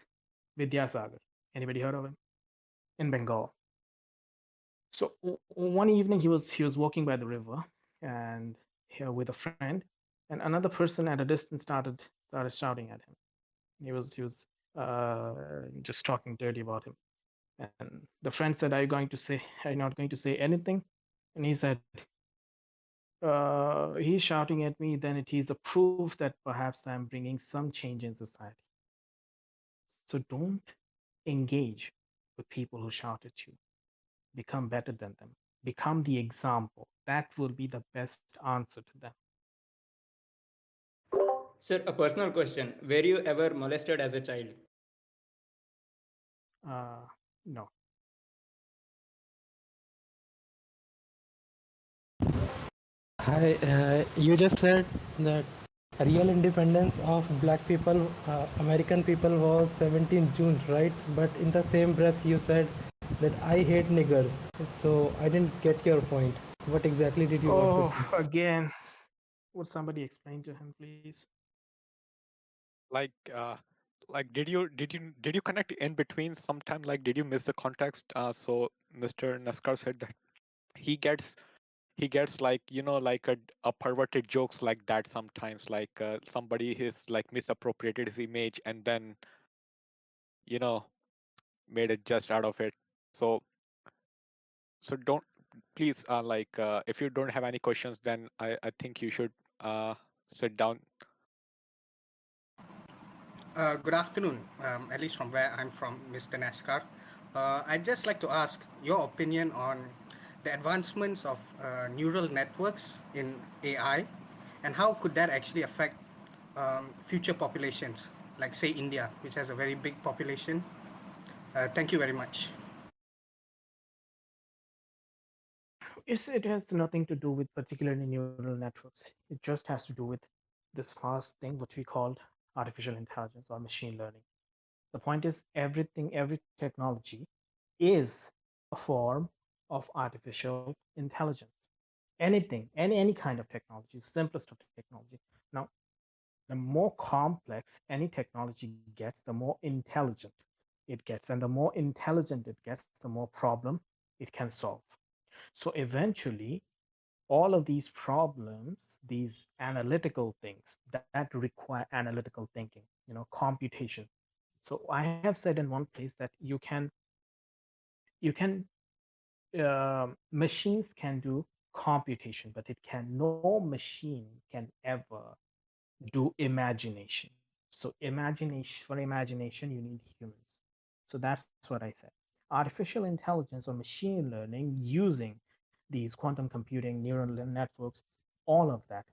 Vidyasagar. Anybody heard of him? In Bengal. So one evening he was walking by the river and here with a friend, and another person at a distance started shouting at him. He was just talking dirty about him. And the friend said, are you not going to say anything? And he said, he's shouting at me, then it is a proof that perhaps I'm bringing some change in society. So don't engage with people who shout at you. Become better than them. Become the example. That will be the best answer to them. Sir, a personal question. Were you ever molested as a child? No. Hi, you just said that real independence of black people, American people was 17th June, right? But in the same breath, you said that I hate niggers. So I didn't get your point. What exactly did you want to say? Oh, again, would somebody explain to him, please? Like, did you connect in between sometime? Like, did you miss the context? So Mr. Naskar said that he gets like, like a perverted jokes like that sometimes, like somebody is like misappropriated his image and then you know made a jest out of it. So don't, please, like, if you don't have any questions, then I think you should sit down. Good afternoon, at least from where I'm from, Mr. Naskar. I'd just like to ask your opinion on the advancements of neural networks in AI and how could that actually affect future populations, like, say, India, which has a very big population. Thank you very much. It has nothing to do with particularly neural networks. It just has to do with this vast thing, which we call artificial intelligence or machine learning. The point is, every technology is a form of artificial intelligence. Anything, any kind of technology, simplest of technology. Now, the more complex any technology gets, the more intelligent it gets. And the more intelligent it gets, the more problem it can solve. So eventually, all of these problems, these analytical things that require analytical thinking, computation. So I have said in one place that you can machines can do computation, but no machine can ever do imagination. So for imagination, you need humans. So that's what I said. Artificial intelligence or machine learning using these quantum computing, neural networks, all of that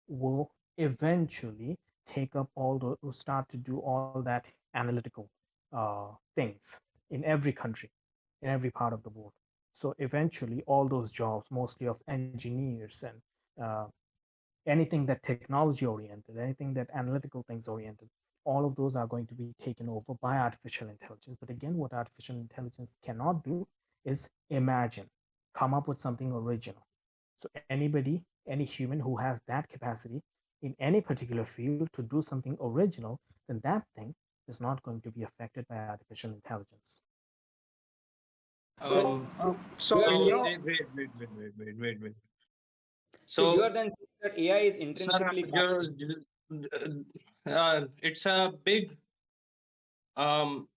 will eventually take up will start to do all that analytical things in every country, in every part of the world. So eventually, all those jobs, mostly of engineers and anything that technology oriented, anything that analytical things oriented, all of those are going to be taken over by artificial intelligence. But again, what artificial intelligence cannot do is imagine, come up with something original. So any human who has that capacity in any particular field to do something original, then that thing is not going to be affected by artificial intelligence. So, Um, So, in your wait. so you So, are then saying that AI is sir, intrinsically competent. it's a big, um,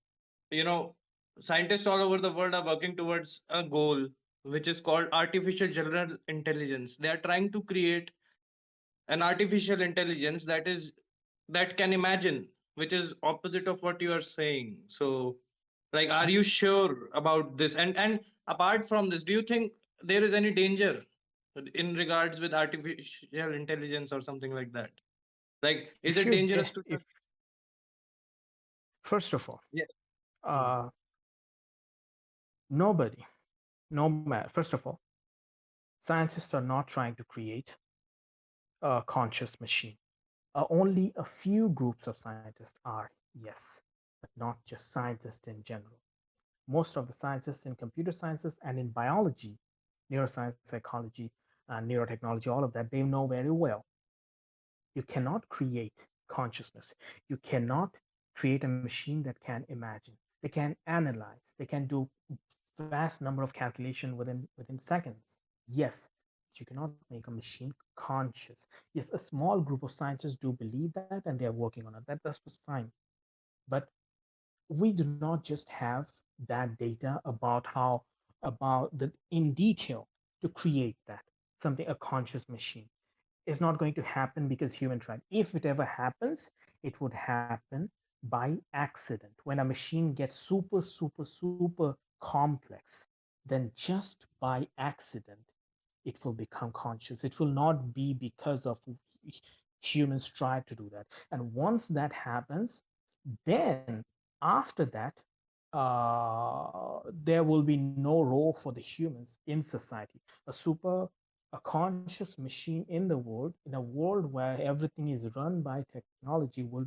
you know, scientists all over the world are working towards a goal which is called artificial general intelligence. They are trying to create an artificial intelligence that is that can imagine, which is opposite of what you are saying. So, like, are you sure about this? And apart from this, do you think there is any danger in regards with artificial intelligence or something like that? Like, is If it you dangerous get, to if first of all, Yeah. uh, nobody, no matter, first of all, scientists are not trying to create a conscious machine. Only a few groups of scientists are, yes, but not just scientists in general. Most of the scientists in computer sciences and in biology, neuroscience, psychology, neurotechnology, all of that, they know very well you cannot create consciousness. You cannot create a machine that can imagine. They can analyze. They can do vast number of calculation within seconds. Yes, but you cannot make a machine conscious. Yes, a small group of scientists do believe that, and they are working on it. That was fine. But we do not just have that data about how about the in detail to create that something a conscious machine is not going to happen because human tried. If it ever happens, it would happen by accident. When a machine gets super complex, then just by accident, it will become conscious. It will not be because of humans tried to do that. And once that happens, then after that, there will be no role for the humans in society. A conscious machine in the world, in a world where everything is run by technology, will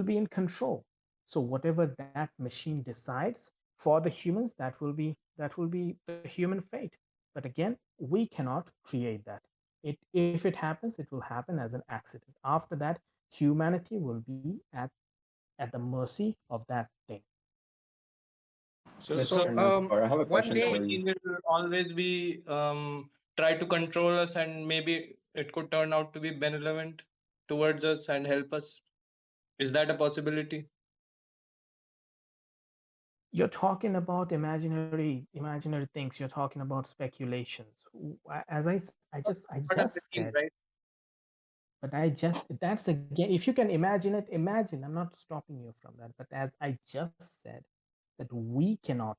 be in control. So whatever that machine decides for the humans, that will be the human fate. But again, we cannot create that. If it happens, it will happen as an accident. After that, humanity will be at the mercy of that thing. So, So so Mr. Naskar, I have a one question the for day, you. machine will always be try to control us, and maybe it could turn out to be benevolent towards us and help us. Is that a possibility? You're talking about imaginary things. You're talking about speculations. As I Not a just machine, said, right? but that's again, if you can imagine it, imagine. I'm not stopping you from that. But as I just said, that we cannot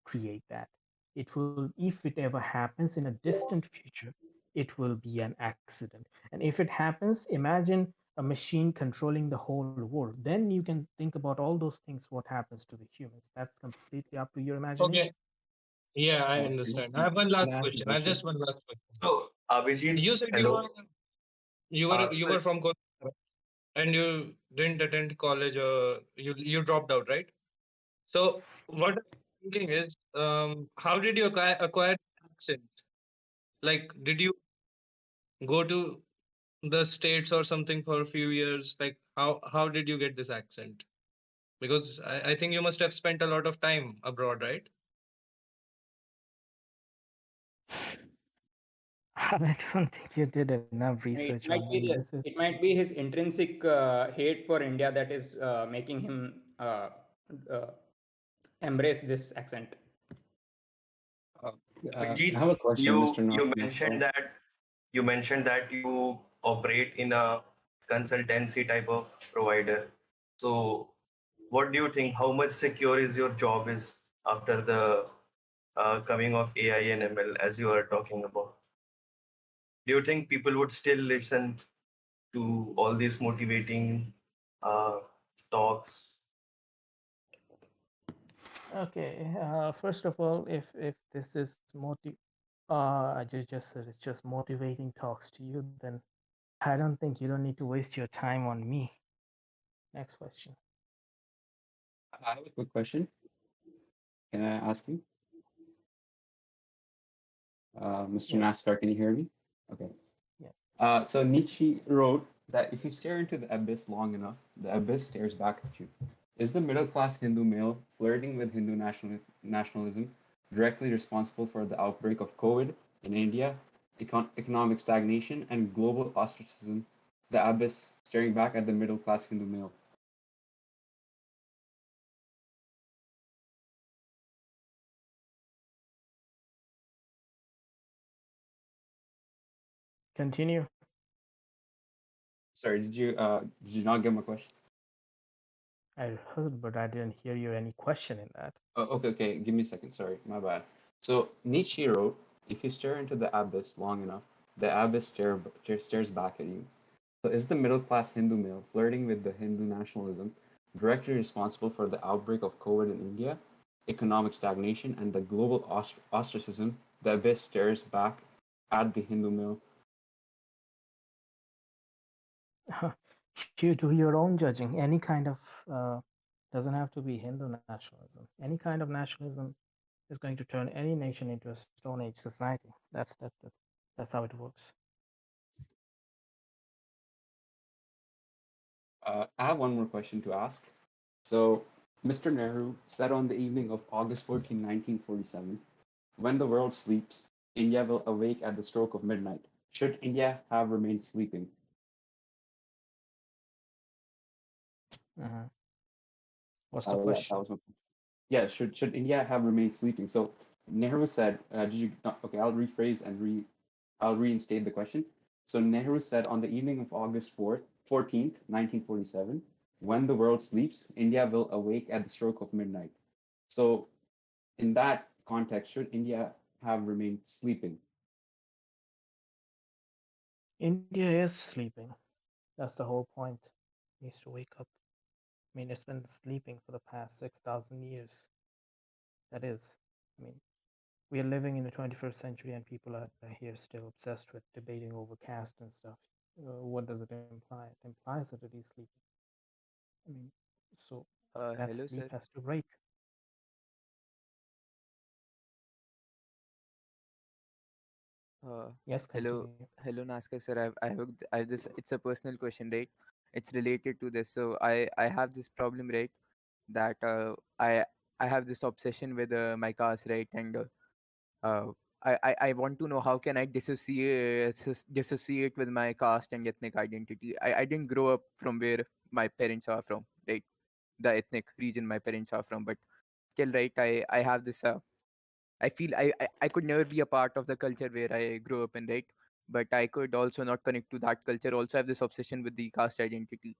create that. It will, if it ever happens in a distant future, it will be an accident. And if it happens, imagine a machine controlling the whole world. Then you can think about all those things, what happens to the humans. That's completely up to your imagination. Okay. Yeah, I Can I understand. I speak? have one Can last I ask a question. I have question? just one last question. So, Abhijit, You said hello. you So, were from Kolkata and you didn't attend college, or you dropped out, right? So what I'm thinking is, how did you acquire accent? Like, did you go to the States or something for a few years? Like, how did you get this accent? Because I think you must have spent a lot of time abroad, right? I don't think you did enough It research on might me. be This is it might be his intrinsic hate for India that is making him uh, embrace this accent. Uh, I have Abhijit, a question, Mr. you Naskar. mentioned that you operate in a consultancy type of provider. So, what do you think? How much secure is your job is after the coming of AI and ML, as you are talking about? Do you think people would still listen to all these motivating uh, talks? okay. First of all, if this is I just said it's just motivating talks to you, then I don't think you don't need to waste your time on me. Next question. I have a quick question. Can I ask you? Mr. Yes, Naskar, can you hear me? Okay. yes. So Nietzsche wrote that if you stare into the abyss long enough, the abyss stares back at you. Is the middle class Hindu male flirting with Hindu nationalism directly responsible for the outbreak of COVID in India, economic stagnation, and global ostracism? The abyss staring back at the middle class Hindu male. Continue. Sorry, did you not get my question? I heard, but I didn't hear you any question in that. Oh, okay. Give me a second. Sorry, my bad. So Nietzsche wrote, "If you stare into the abyss long enough, the abyss stares back at you." So is the middle class Hindu male flirting with the Hindu nationalism directly responsible for the outbreak of COVID in India, economic stagnation, and the global ostracism? The abyss stares back at the Hindu male. You do your own judging. Any kind of doesn't have to be Hindu nationalism. Any kind of nationalism is going to turn any nation into a Stone Age society. That's how it works. I have one more question to ask. So, Mr. Nehru said on the evening of August 14, 1947, "When the world sleeps, India will awake at the stroke of midnight." Should India have remained sleeping? Uh-huh. What's the Yeah, that question? was my question. Yeah, should India have remained sleeping? So Nehru said, did you? No, okay, I'll reinstate the question. So Nehru said on the evening of August 14th, 1947, "When the world sleeps, India will awake at the stroke of midnight." So in that context, should India have remained sleeping? India is sleeping. That's the whole point. It needs to wake up. I mean, it's been sleeping for the past 6,000 years. That is, I mean, we are living in the 21st century and people are here still obsessed with debating over caste and stuff. What does it imply? It implies that it is sleeping. I mean, so that Hello, sleep sir. has to break. Yes, Hello, continue. hello, Naskar, sir. I have this. It's a personal question, right? It's related to this. So I have this problem, right? That I have this obsession with my cars, right? And I want to know how can I dissociate with my caste and ethnic identity. I didn't grow up from where my parents are from, right? The ethnic region my parents are from, but still, right? I have this. I feel I could never be a part of the culture where I grew up in, right? But I could also not connect to that culture. Also have this obsession with the caste identity.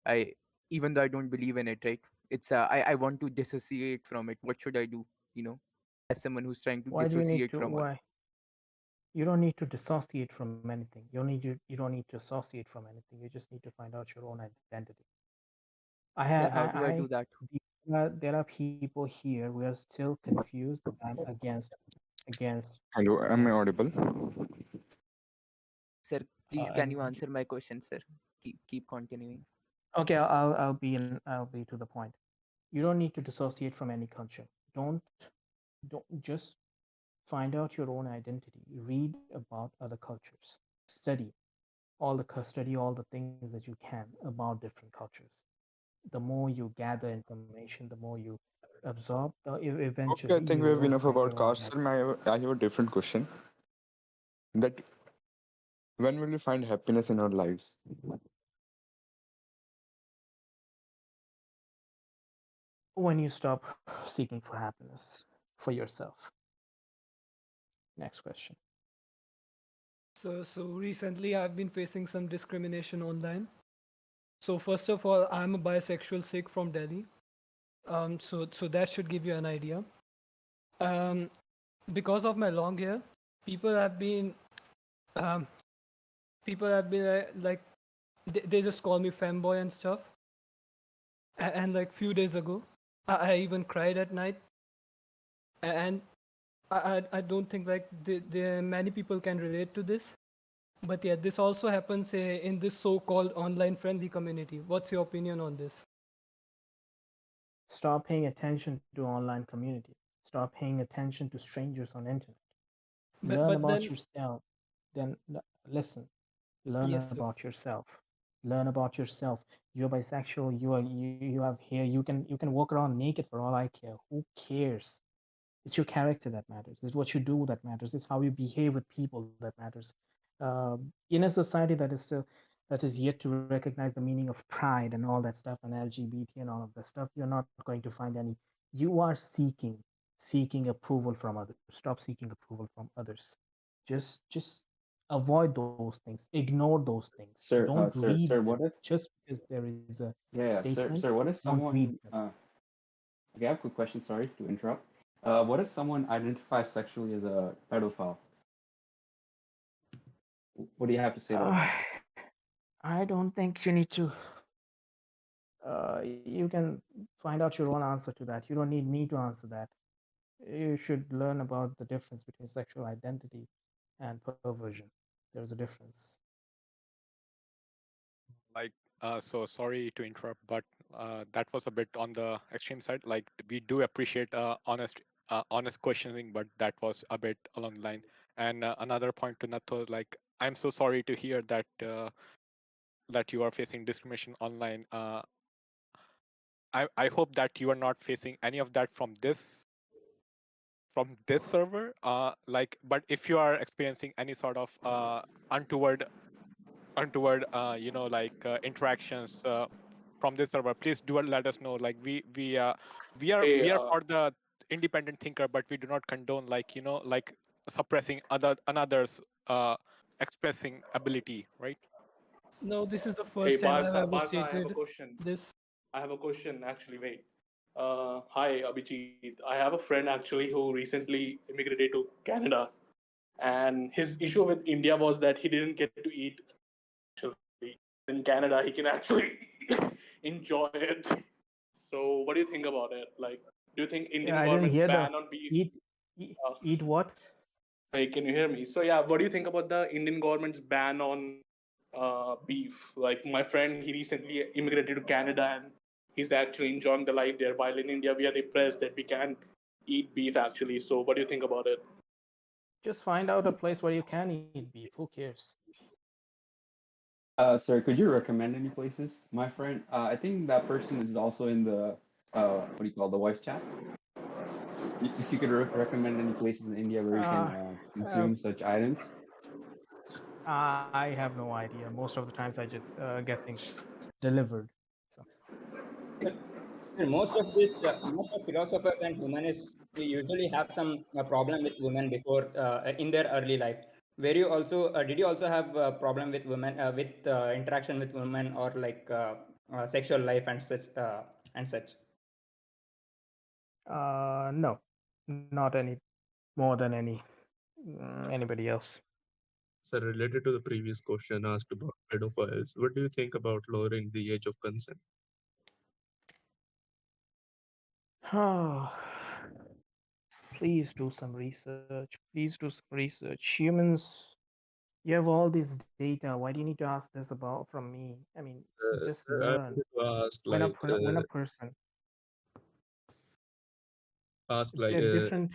I Even though I don't believe in it, right? It's I want to dissociate from it. What should I do? You know, as someone who's trying to Why do you need dissociate to? from all. Why you don't need to dissociate from anything. You don't need to associate from anything. You just need to find out your own identity. I Sir, have how do I I do that? there are people here who are still confused. I'm Hello, am I against. audible? Sir, please can you And answer my question, sir? Keep continuing. okay, I'll be to the point. You don't need to dissociate from any culture. Don't don't just find out your own identity. Read about other cultures. Study study all the things that you can about different cultures. The more you gather information, the more you absorb, Okay, eventually I think you we have will enough find about your own caste. identity. Sir, I have a different question. That when will we find happiness in our lives? When you stop seeking for happiness for yourself. Next question. So recently I've been facing some discrimination online. So first of all, I'm a bisexual Sikh from Delhi. So that should give you an idea. Um, because of my long hair, people have been um, people have been like they just call me femboy and stuff. And like few days ago, I even cried at night. And I don't think like many people can relate to this. But yeah, this also happens in this so-called online friendly community. What's your opinion on this? Stop paying attention to online community. Stop paying attention to strangers on internet. But Learn but about then yourself. Then listen. Learn yes, sir. about yourself. Learn about yourself. You're bisexual. You have hair. You can walk around naked for all I care. Who cares? It's your character that matters. It's what you do that matters. It's how you behave with people that matters. In a society that is yet to recognize the meaning of pride and all that stuff and LGBT and all of that stuff, you're not going to find any. You are seeking approval from others. Stop seeking approval from others. Just avoid those things, ignore those things. Don't read Sir, them what if, just because there is a yeah, statement. sir, what if Don't read someone, them. okay, I have a quick question, sorry to interrupt. What if someone identifies sexually as a pedophile? What do you have to say about that? I don't think you need to. You can find out your own answer to that. You don't need me to answer that. You should learn about the difference between sexual identity and perversion. There's a difference. Like, so sorry to interrupt, but that was a bit on the extreme side. Like, we do appreciate honest questioning, but that was a bit along the line. And another point to Natho, like, I'm so sorry to hear that that you are facing discrimination online. I hope that you are not facing any of that from this server. Like, but if you are experiencing any sort of untoward interactions from this server, please do let us know. Like, Hey, we are for the independent thinker, but we do not condone, like, like suppressing another's expressing ability, right? No, this is the hey, first time I've Barsa, ever Barsa, I have a stated question. this. I have a question actually. Wait. Hi, Abhijit. I have a friend actually who recently immigrated to Canada, and his issue with India was that he didn't get to eat beef actually. In Canada, he can actually enjoy it. So, what do you think about it? Like, do you think Yeah, Indian I didn't government's hear the ban on beef? Uh, eat what? Hey, can you hear me? So yeah, what do you think about the Indian government's ban on beef? Like my friend, he recently immigrated to Canada and he's actually enjoying the life there. While in India, we are repressed that we can't eat beef actually. So what do you think about it? Just find out a place where you can eat beef. Who cares? Sir, could you recommend any places? My friend, I think that person is also in the, what do you call, the voice chat? If you could recommend any places in India where you can Uh, uh, consume such items. I have no idea. Most of the times I just get things delivered. So Most of philosophers and humanists usually have some problem with women before in their early life. Where you also did you also have a problem with women with interaction with women or like sexual life and such and such? no, not any more than anybody else. So related to the previous question asked about pedophiles, what do you think about lowering the age of consent? Oh, please do some research. Please do some research. Humans, you have all this data. Why do you need to ask this about from me? I mean, just Sir, I learn. wanted to ask When a person, like different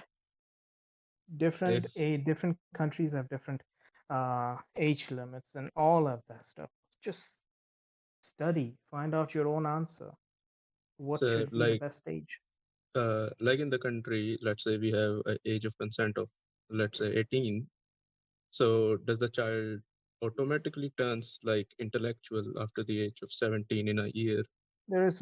if different countries have different age limits and all of that stuff. Just study, find out your own answer. What so should be the best age? like in the country, let's say we have an age of consent of, let's say, 18. So does the child automatically turns like intellectual after the age of 17 in a year? There is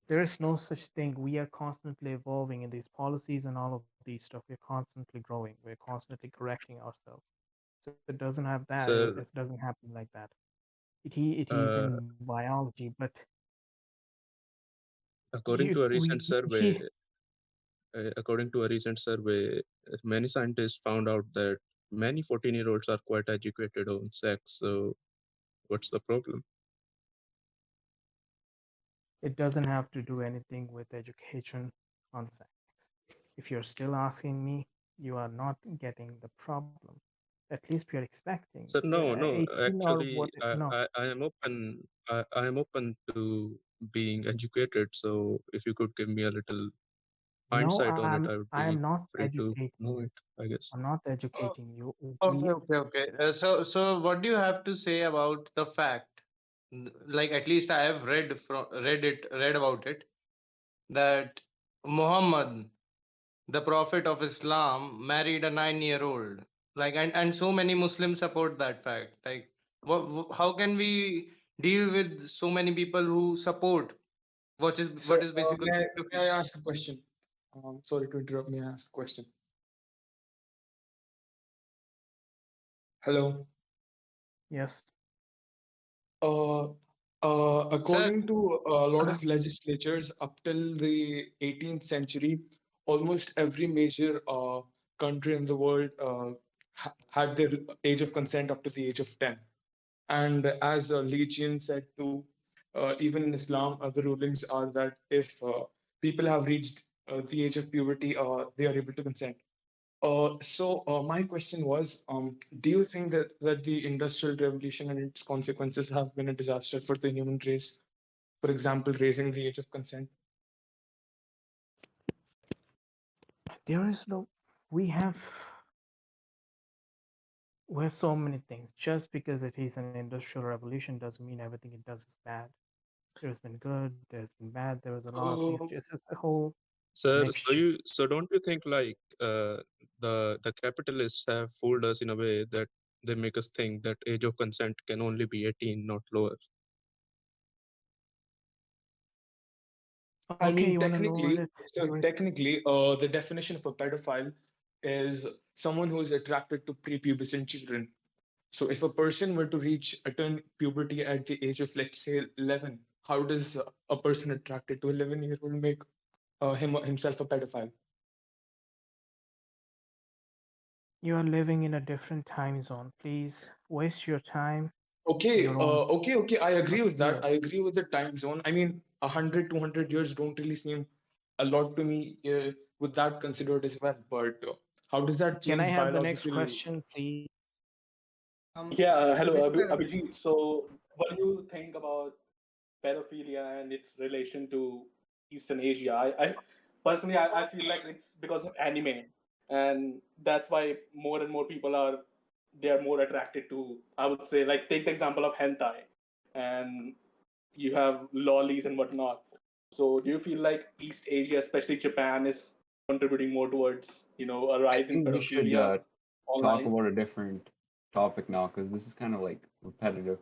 there is no such thing. We are constantly evolving in these policies and all of these stuff. We're constantly growing. We're constantly correcting ourselves. So it doesn't have that. It So doesn't happen like that. It is uh, in biology, but according you to a we recent survey, according to a recent survey, many scientists found out that many 14-year-olds are quite educated on sex. So what's the problem? it doesn't have to do anything with education on sex. If you're still asking me, you are not getting the problem. At least we are expecting So no, no, 18 or what? actually, No, I am open. I am open to being educated. So if you could give me a little no, hindsight on it, I would I am be not free to educating know you. it, I guess. I'm not Oh, educating you. okay, okay, okay. So what do you have to say about the fact, like at least I have read about it, that Muhammad, the Prophet of Islam, married a 9-year-old. Like, and so many Muslims support that fact. Like, how can we deal with so many people who support So, what is basically may I ask a question? Sorry to interrupt. May I ask a question? Hello. Yes. Uh, Sir, According to a lot of legislatures, up till the 18th century, almost every major country in the world had their age of consent up to the age of 10. And as Legion said too, even in Islam, the rulings are that if people have reached the age of puberty, they are able to consent. My question was, do you think that the Industrial Revolution and its consequences have been a disaster for the human race? For example, raising the age of consent. There is no. We have we have so many things. Just because it is an industrial revolution doesn't mean everything it does is bad. There's been good, there's been bad, there was a lot of things. So, It's just a whole sir, mixture. don't you think like the capitalists have fooled us in a way that they make us think that age of consent can only be 18, not lower? I Okay, mean, you want to lower it? Anyways, the definition of a pedophile is someone who is attracted to prepubescent children. So if a person were to attain puberty at the age of, let's say, 11, how does a person attracted to 11-year-old make himself a pedophile? you are living in a different time zone. Please waste your time. Okay, Your own. okay. I agree Not with that. here. I agree with the time zone. I mean, 100, 200 years don't really seem a lot to me with that considered as well. But how does that Can I change have the next biological? question, please? Yeah, hello, Mr. Abhijit. So, what do you think about pedophilia and its relation to Eastern Asia? I personally, I feel like it's because of anime, and that's why more and more people they are more attracted to. I would say, like, take the example of hentai, and you have lollies and whatnot. So, do you feel like East Asia, especially Japan, is contributing more towards a I rise in think we should pedophilia talk online? about a different topic now because this is kind of like repetitive.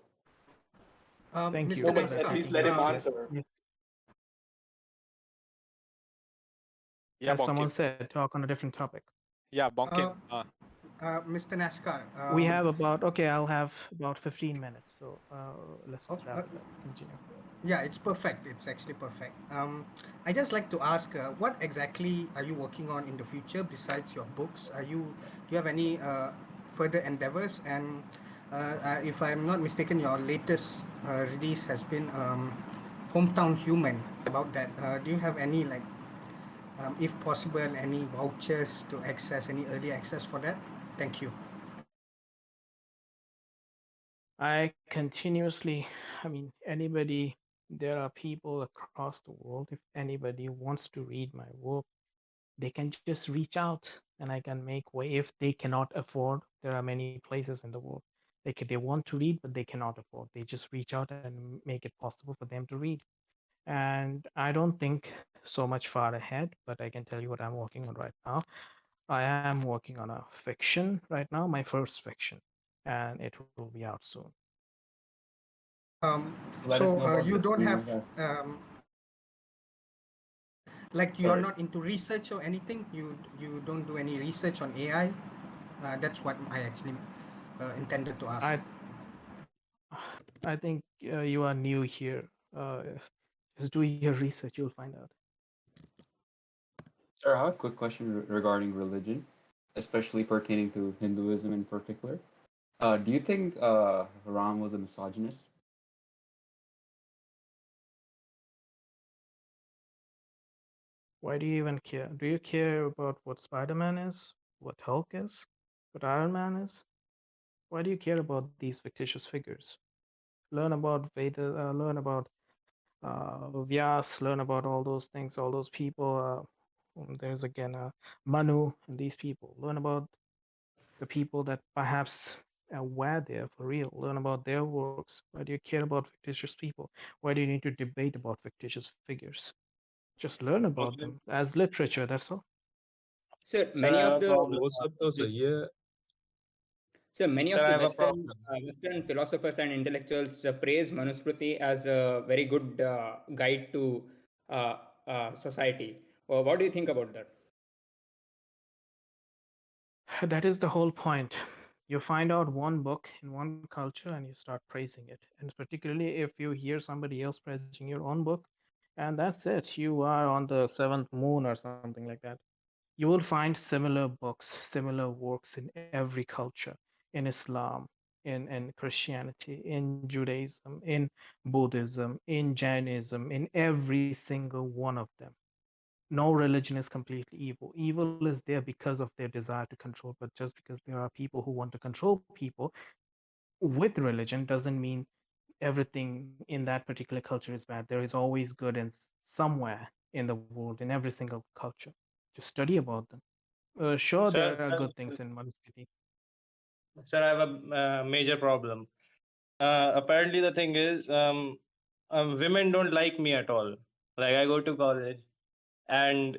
Thank No, you Mr. for but at letting Naskar, least me let him answer. answer. Yes. Yeah, As someone Bonkin. said, talk on a different topic. Yeah, uh, Bonkin. Mr. Naskar, We have about, okay, I'll have about 15 minutes. So let's oh, just wrap it up. Continue. yeah, it's perfect. It's actually perfect. I just like to ask, what exactly are you working on in the future besides your books? Do you have any further endeavors? And if I'm not mistaken, your latest release has been Hometown Human. About that, do you have any like, if possible, any vouchers to access any early access for that? Thank you. I continuously, I mean, anybody, there are people across the world. If anybody wants to read my work, they can just reach out and I can make way. If they cannot afford, there are many places in the world. They want to read, but they cannot afford. They just reach out and make it possible for them to read. And I don't think so much far ahead, but I can tell you what I'm working on right now. I am working on a fiction right now, my first fiction, and it will be out soon. Um, Let us so know about you this. don't We have might have. like you're Sorry. not into research or anything. You don't do any research on AI. That's what I actually intended to ask. I I think you are new here. Just do your research, you'll find out. Sir, I have a quick question regarding religion, especially pertaining to Hinduism in particular. Do you think Ram was a misogynist? Why do you even care? Do you care about what Spider-Man is? What Hulk is? What Iron Man is? Why do you care about these fictitious figures? Learn about Veda, learn about Vyas, learn about all those things, all those people. There's again Manu and these people. Learn about the people that perhaps were there for real. Learn about their works. Why do you care about fictitious people? Why do you need to debate about fictitious figures? Just learn about Okay. them as literature, that's all. Sir, Sir, many I of have a the problem. so many Sir, of I the have a problem. Western philosophers and intellectuals praise Manusmriti as a very good guide to uh, society. What do you think about that? That is the whole point. You find out one book in one culture and you start praising it. And particularly if you hear somebody else praising your own book, and that's it, you are on the seventh moon or something like that. You will find similar books, similar works in every culture, in Islam, in Christianity, in Judaism, in Buddhism, in Jainism, in every single one of them. No religion is completely evil. Evil is there because of their desire to control, but just because there are people who want to control people with religion doesn't mean everything in that particular culture is bad. There is always good in somewhere in the world, in every single culture. Just study about them. Sure, there are good things in Manusmriti. Sir, I have a major problem. Apparently, the thing is, women don't like me at all. Like, I go to college and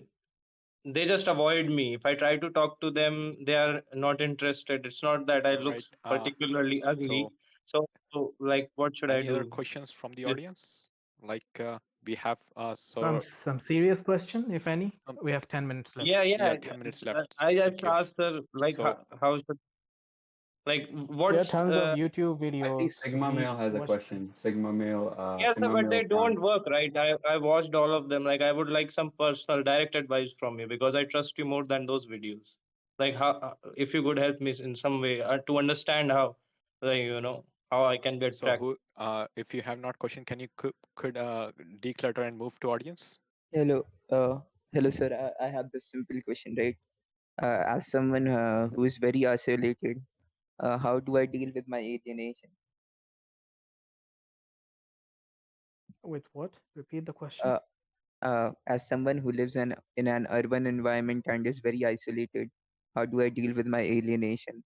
they just avoid me. If I try to talk to them, they are not interested. It's not that I All look right. particularly ugly. So So, like, what should I any other do? questions from the Yes. audience? Like we have Some so some serious question, if any. um, We have 10 minutes left. Yeah, yeah, yeah. 10 minutes left. I just Thank you. asked her, like, So how should, like, There are what's, tons of YouTube I think videos. Sigma Male Please has a watch. question. Sigma Male, yes, sir, Sigma but they Male Khan. don't work, right? I watched all of them. Like, I would like some personal direct advice from you because I trust you more than those videos. Like, how, if you could help me in some way to understand how, like, how I can get so cracked. who if you have not question, can you could declutter and move to audience? Hello, hello, sir. I have this simple question, right? As someone who is very isolated, how do I deal with my alienation? With what? Repeat the question. Uh, as someone who lives in an urban environment and is very isolated, how do I deal with my alienation?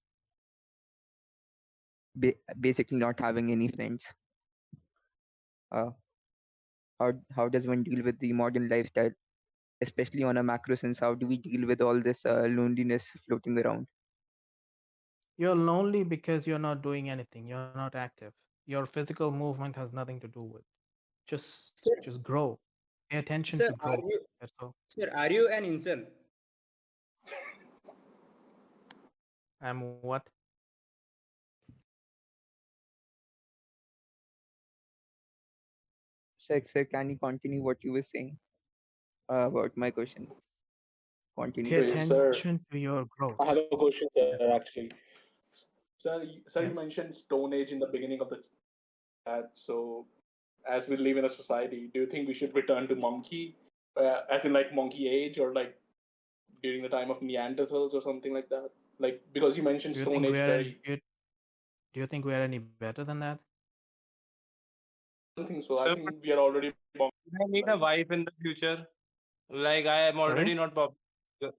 Basically, not having any friends. Uh, how does one deal with the modern lifestyle, especially on a macro sense? How do we deal with all this loneliness floating around? You're lonely because you're not doing anything. You're not active. Your physical movement has nothing to do with. Just Sir, just grow. Pay attention sir, to are growth. you, That's all. sir, are you an incel? I'm what? Sir, can you continue what you were saying about my question? Continue. Pay So, sir, attention to your growth. I have a question, sir, That's all. actually. Sir, you Yes. mentioned Stone Age in the beginning of the chat. So, as we live in a society, do you think we should return to monkey, as in like monkey age, or like during the time of Neanderthals or something like that? Like because you mentioned Do you Stone think we Age are very. do you think we are any better than that? I don't think so. I So, think we are already will I need a like wife in the future? Like, I am Sorry? already not pop.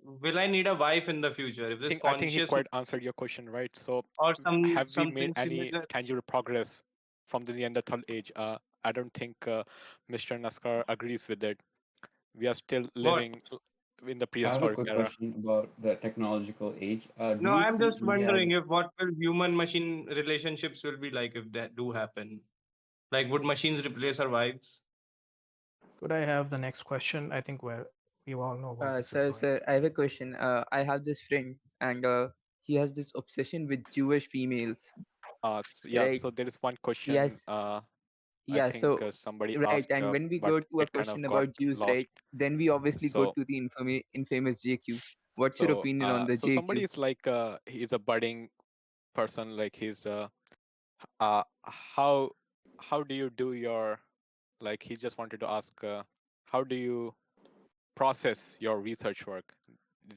Will I need a wife in the future if this I think he conscious quite answered your question, right? So or have we made something any similar? tangible progress from the Neanderthal age? I don't think Mr. Naskar agrees with it. We are still What? living in the I have a prehistoric quick era. question about the technological age. Do No, you I'm see just India as wondering if what will human machine relationships will be like if that do happen. Like, would machines replace our wives? Could I have the next question? I think we all know where this is going. Sir, I have a question. I have this friend, and he has this obsession with Jewish females, Yeah, right? so there is one question. Yes, I yeah. think So, somebody right, asked, and when we but go to a it kind of question got about Jews, lost. right, then we obviously go So, to the infamous JQ. What's your opinion on the so somebody JQ? is like, he's a budding person, like he's, uh, how, how do you do your, like, he just wanted to ask, how do you process your research work?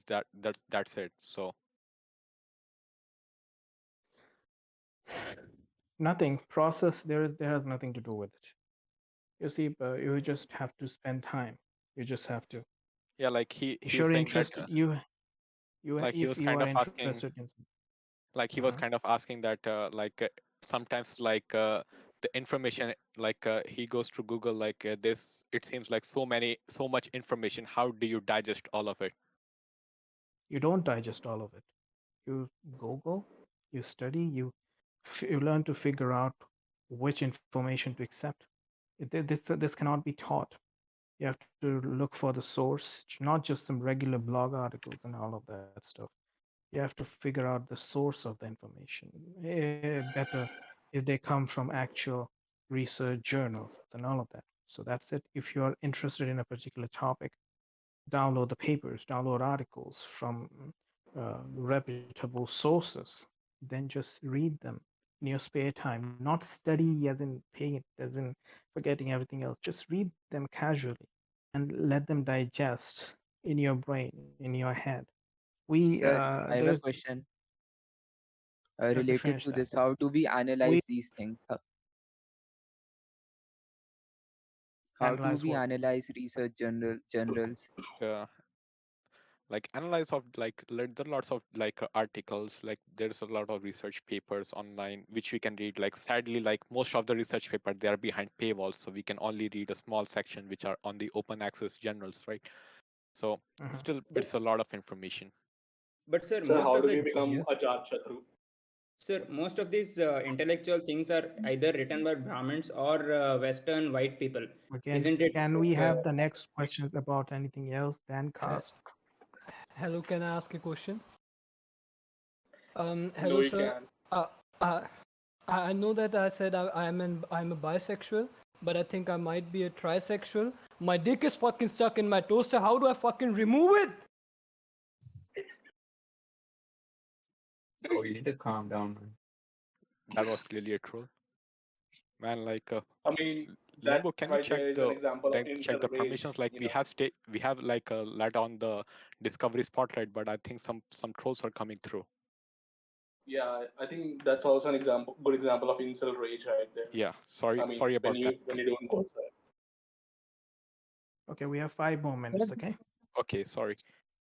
That's it. So, Nothing. Process there has nothing to do with it. You see, you just have to spend time. You just have to. yeah, like If he was you're saying that, interested, you like he if was you kind are of asking, interested in something. like he was Uh-huh. kind of asking that sometimes like the information, like he goes to Google, like this, it seems like so much information, how do you digest all of it? You don't digest all of it. You Google, you study, you learn to figure out which information to accept. This cannot be taught. You have to look for the source, not just some regular blog articles and all of that stuff. You have to figure out the source of the information. Better if they come from actual research journals and all of that. So that's it. If you are interested in a particular topic, download the papers, download articles from reputable sources, then just read them in your spare time. Not study as in paying it, as in forgetting everything else. Just read them casually and let them digest in your brain, in your head. Sir, I have a There's this. question Let me related finish to that. this. How do we We analyze these things? How do analyze we what? analyze research journals? Yeah, like analyze of like there are lots of like articles, like there's a lot of research papers online which we can read. Like sadly, like most of the research paper, they are behind paywalls, so we can only read a small section which are on the open access journals, right? So Mhm. still But, it's a lot of information. but sir, Sir, most how of do the we become Yes. a Jat Shatru? sir, most of these intellectual things are either written by Brahmins or Western white people, Again, isn't it? can we have the next questions about anything else than He- caste? Hello, can I ask a question? No, Hello, you sir. can. Uh, uh, I know that I said I'm a bisexual, but I think I might be a trisexual. My dick is fucking stuck in my toaster. How do I fucking remove it? Bro, you need to calm down, man. That was clearly a troll, man. Like I mean, that Limbo, can you right check there is an the example of check the incel rage. permissions? Like You we know. have we have like a light on the discovery spotlight, but I think some trolls are coming through. Yeah, I think that's also an example, good example of incel rage right there. Yeah, I mean, sorry about that. when you don't go there. Okay, we have 5 more minutes. Okay. Okay, sorry.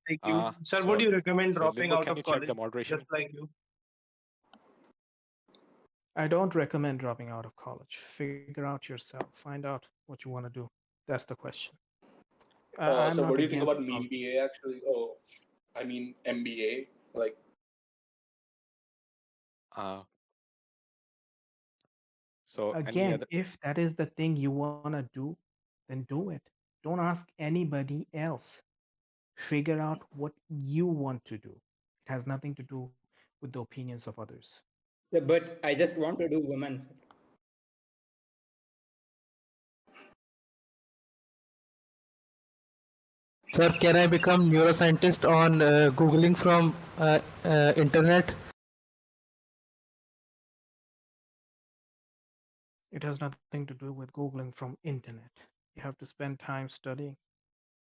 Thank you. Sir, would So you recommend dropping Limbo, out can of you check the college moderation? just like you? I don't recommend dropping out of college. Figure out yourself. Find out what you want to do. That's the question. I'm So not what do you think against about meme college. BA actually? Oh, I mean MBA. Like, Uh, so any Again, other? if that is the thing you want to do, then do it. Don't ask anybody else. Figure out what you want to do. It has nothing to do with the opinions of others. Yeah, but I just want to do women. Sir, can I become neuroscientist on googling from internet? It has nothing to do with Googling from internet. You have to spend time studying,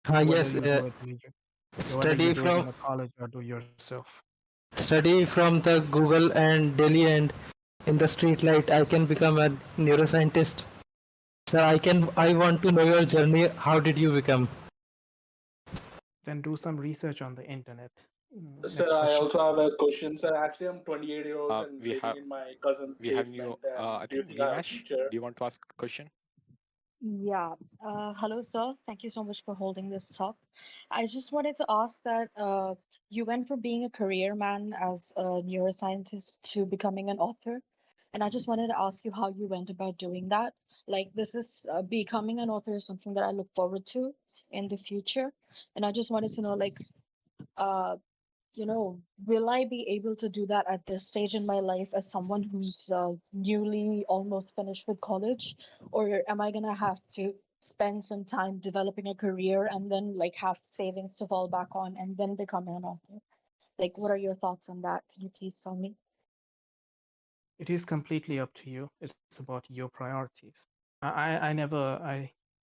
whether Yes, you do it in whether you study do it in from a college or do yourself. the Google and Delhi and in the street light. I can become a neuroscientist. Sir, I Okay, want to know your journey. How did you become? then do some research on the internet. sir, Next I question. also have a question. Sir, actually, I'm 28 years old and We living have in my cousin's new. basement. And I do you think think I have a Vimash. future? Do you want to ask a question? Yeah. Hello, sir. Thank you so much for holding this talk. I just wanted to ask that you went from being a career man as a neuroscientist to becoming an author. And I just wanted to ask you how you went about doing that. Like, this is becoming an author is something that I look forward to in the future. And I just wanted to know, like, uh, will I be able to do that at this stage in my life as someone who's newly almost finished with college? Or am I gonna have to spend some time developing a career and then like have savings to fall back on and then become an author? Like, what are your thoughts on that? Can you please tell me? It is completely up to you. It's about your priorities. I never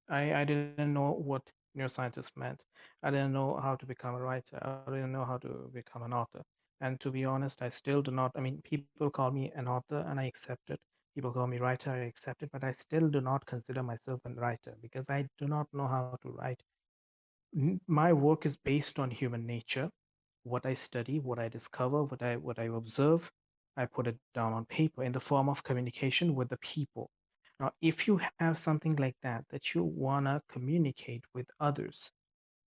I didn't know what neuroscientist meant. I didn't know how to become a writer. I didn't know how to become an author. And to be honest, I still do not. I mean, people call me an author and I accept it. People call me writer, I accept it, but I still do not consider myself a writer because I do not know how to write. My work is based on human nature, what I study, what I discover, what I observe. I put it down on paper in the form of communication with the people. Now, if you have something like that you wanna communicate with others,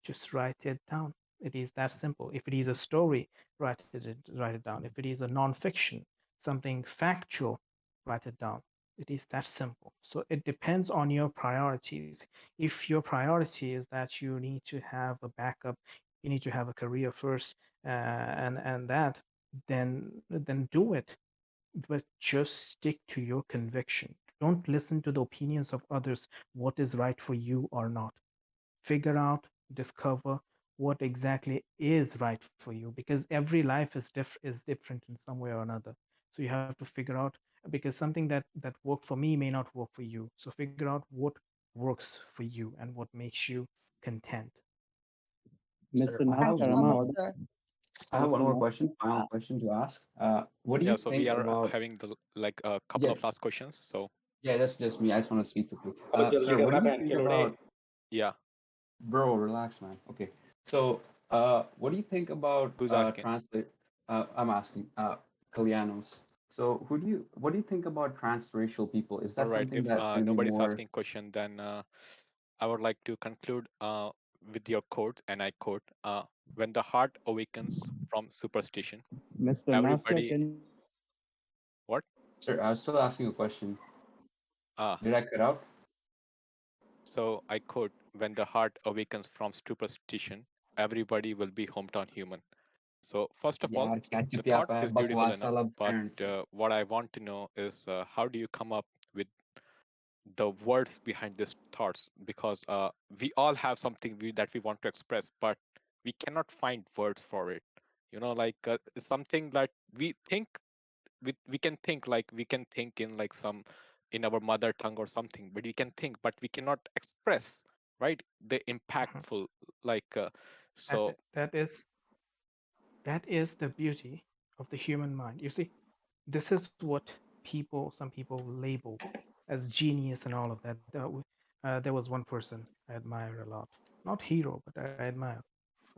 just write it down. It is that simple. If it is a story, write it down. If it is a non-fiction, something factual, write it down. It is that simple. So it depends on your priorities. If your priority is that you need to have a backup you need to have a career first, and that, then do it, but just stick to your conviction. Don't listen to the opinions of others, what is right for you or not. Figure out, discover what exactly is right for you, because every life is different in some way or another. So you have to figure out, because something that worked for me may not work for you. So figure out what works for you and what makes you content. Mr. Thank you Naskar, so am I much, audible? sir. I have one more question, Uh, final question to ask. What do Yeah, you so we think are about? having like a couple Yeah, of last questions. So yeah, that's just me. I just want to speak quickly. अब जल्दी Sir, what do करना you बहन think के लोड़े about? yeah, Bro, relax, man. Okay. So, what do you think about who's asking? translate? I'm asking, Kalyanos. So, what do you think about transracial people? Is All that right. something If that's going to be nobody's more? asking question, then I would like to conclude with your quote, and I quote: "When the heart awakens from superstition, Mr. Naskar, everybody." can What? Sir, I was still asking a question. Ah, Did I cut out? so I quote: "When the heart awakens from superstition, everybody will be hometown human." So first of all, यार क्या the thought चित्यापा है is beautiful बकवास enough, साला but band. what I want to know is how do you come up with the words behind these thoughts? Because we all have something that we want to express, but we cannot find words for it. Like it's something that we can think, like we can think in like some in our mother tongue or something, but we can think, but we cannot express, right? The Mhm. impactful, like That so. that is the beauty of the human mind. You see, this is what some people label as genius and all of that. There was one person I admire a lot, not hero, but I admire,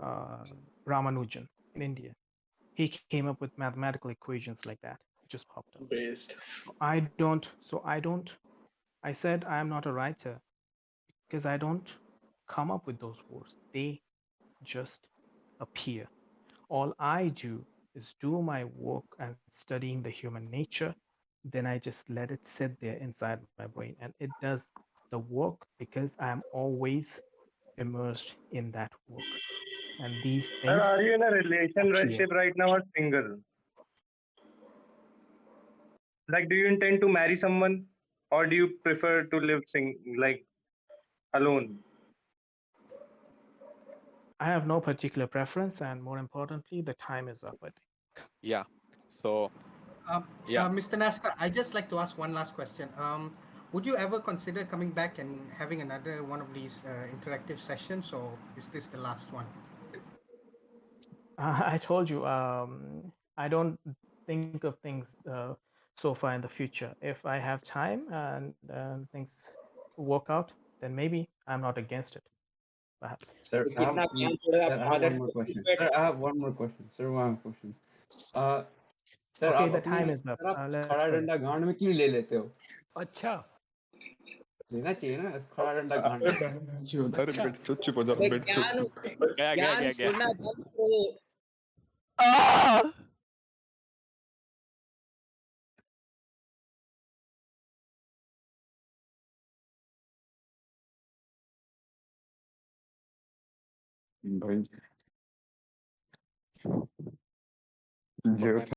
uh, Ramanujan in India. He came up with mathematical equations like that. It just popped up. Based. I said I am not a writer because I don't come up with those words. They just appear. All I do is do my work and studying the human nature. Then I just let it sit there inside my brain, and it does the work because I am always immersed in that work. And these Sir, are things you in a appear. relationship right now or single? Like, do you intend to marry someone, or do you prefer to live like alone? I have no particular preference, and more importantly, the time is up, I think. Yeah. So yeah. Mr. Naskar, I just like to ask one last question. Would you ever consider coming back and having another one of these interactive sessions, or is this the last one? I told you, I don't think of things so far in the future. If I have time and things work out, then maybe I'm not against it, perhaps. Sir, I have कितना ज्ञान छोड़ा sir, आप I have father one more से question. बैठ Sir, I have one more question. Sir, one more question. Uh, sir Okay, आप the अपने time is up. Sir आप Let's खड़ा finish. डंडा गांड में क्यों ले लेते हो? अच्छा लेना चाहिए ना खड़ा डंडा गांड में. अरे अच्छा बेट चुप चुप हो जाओ अबे बेट चुप. ज्ञान गया ज्ञान गया गया छोड़ना बंद करो गया भाई But zero man,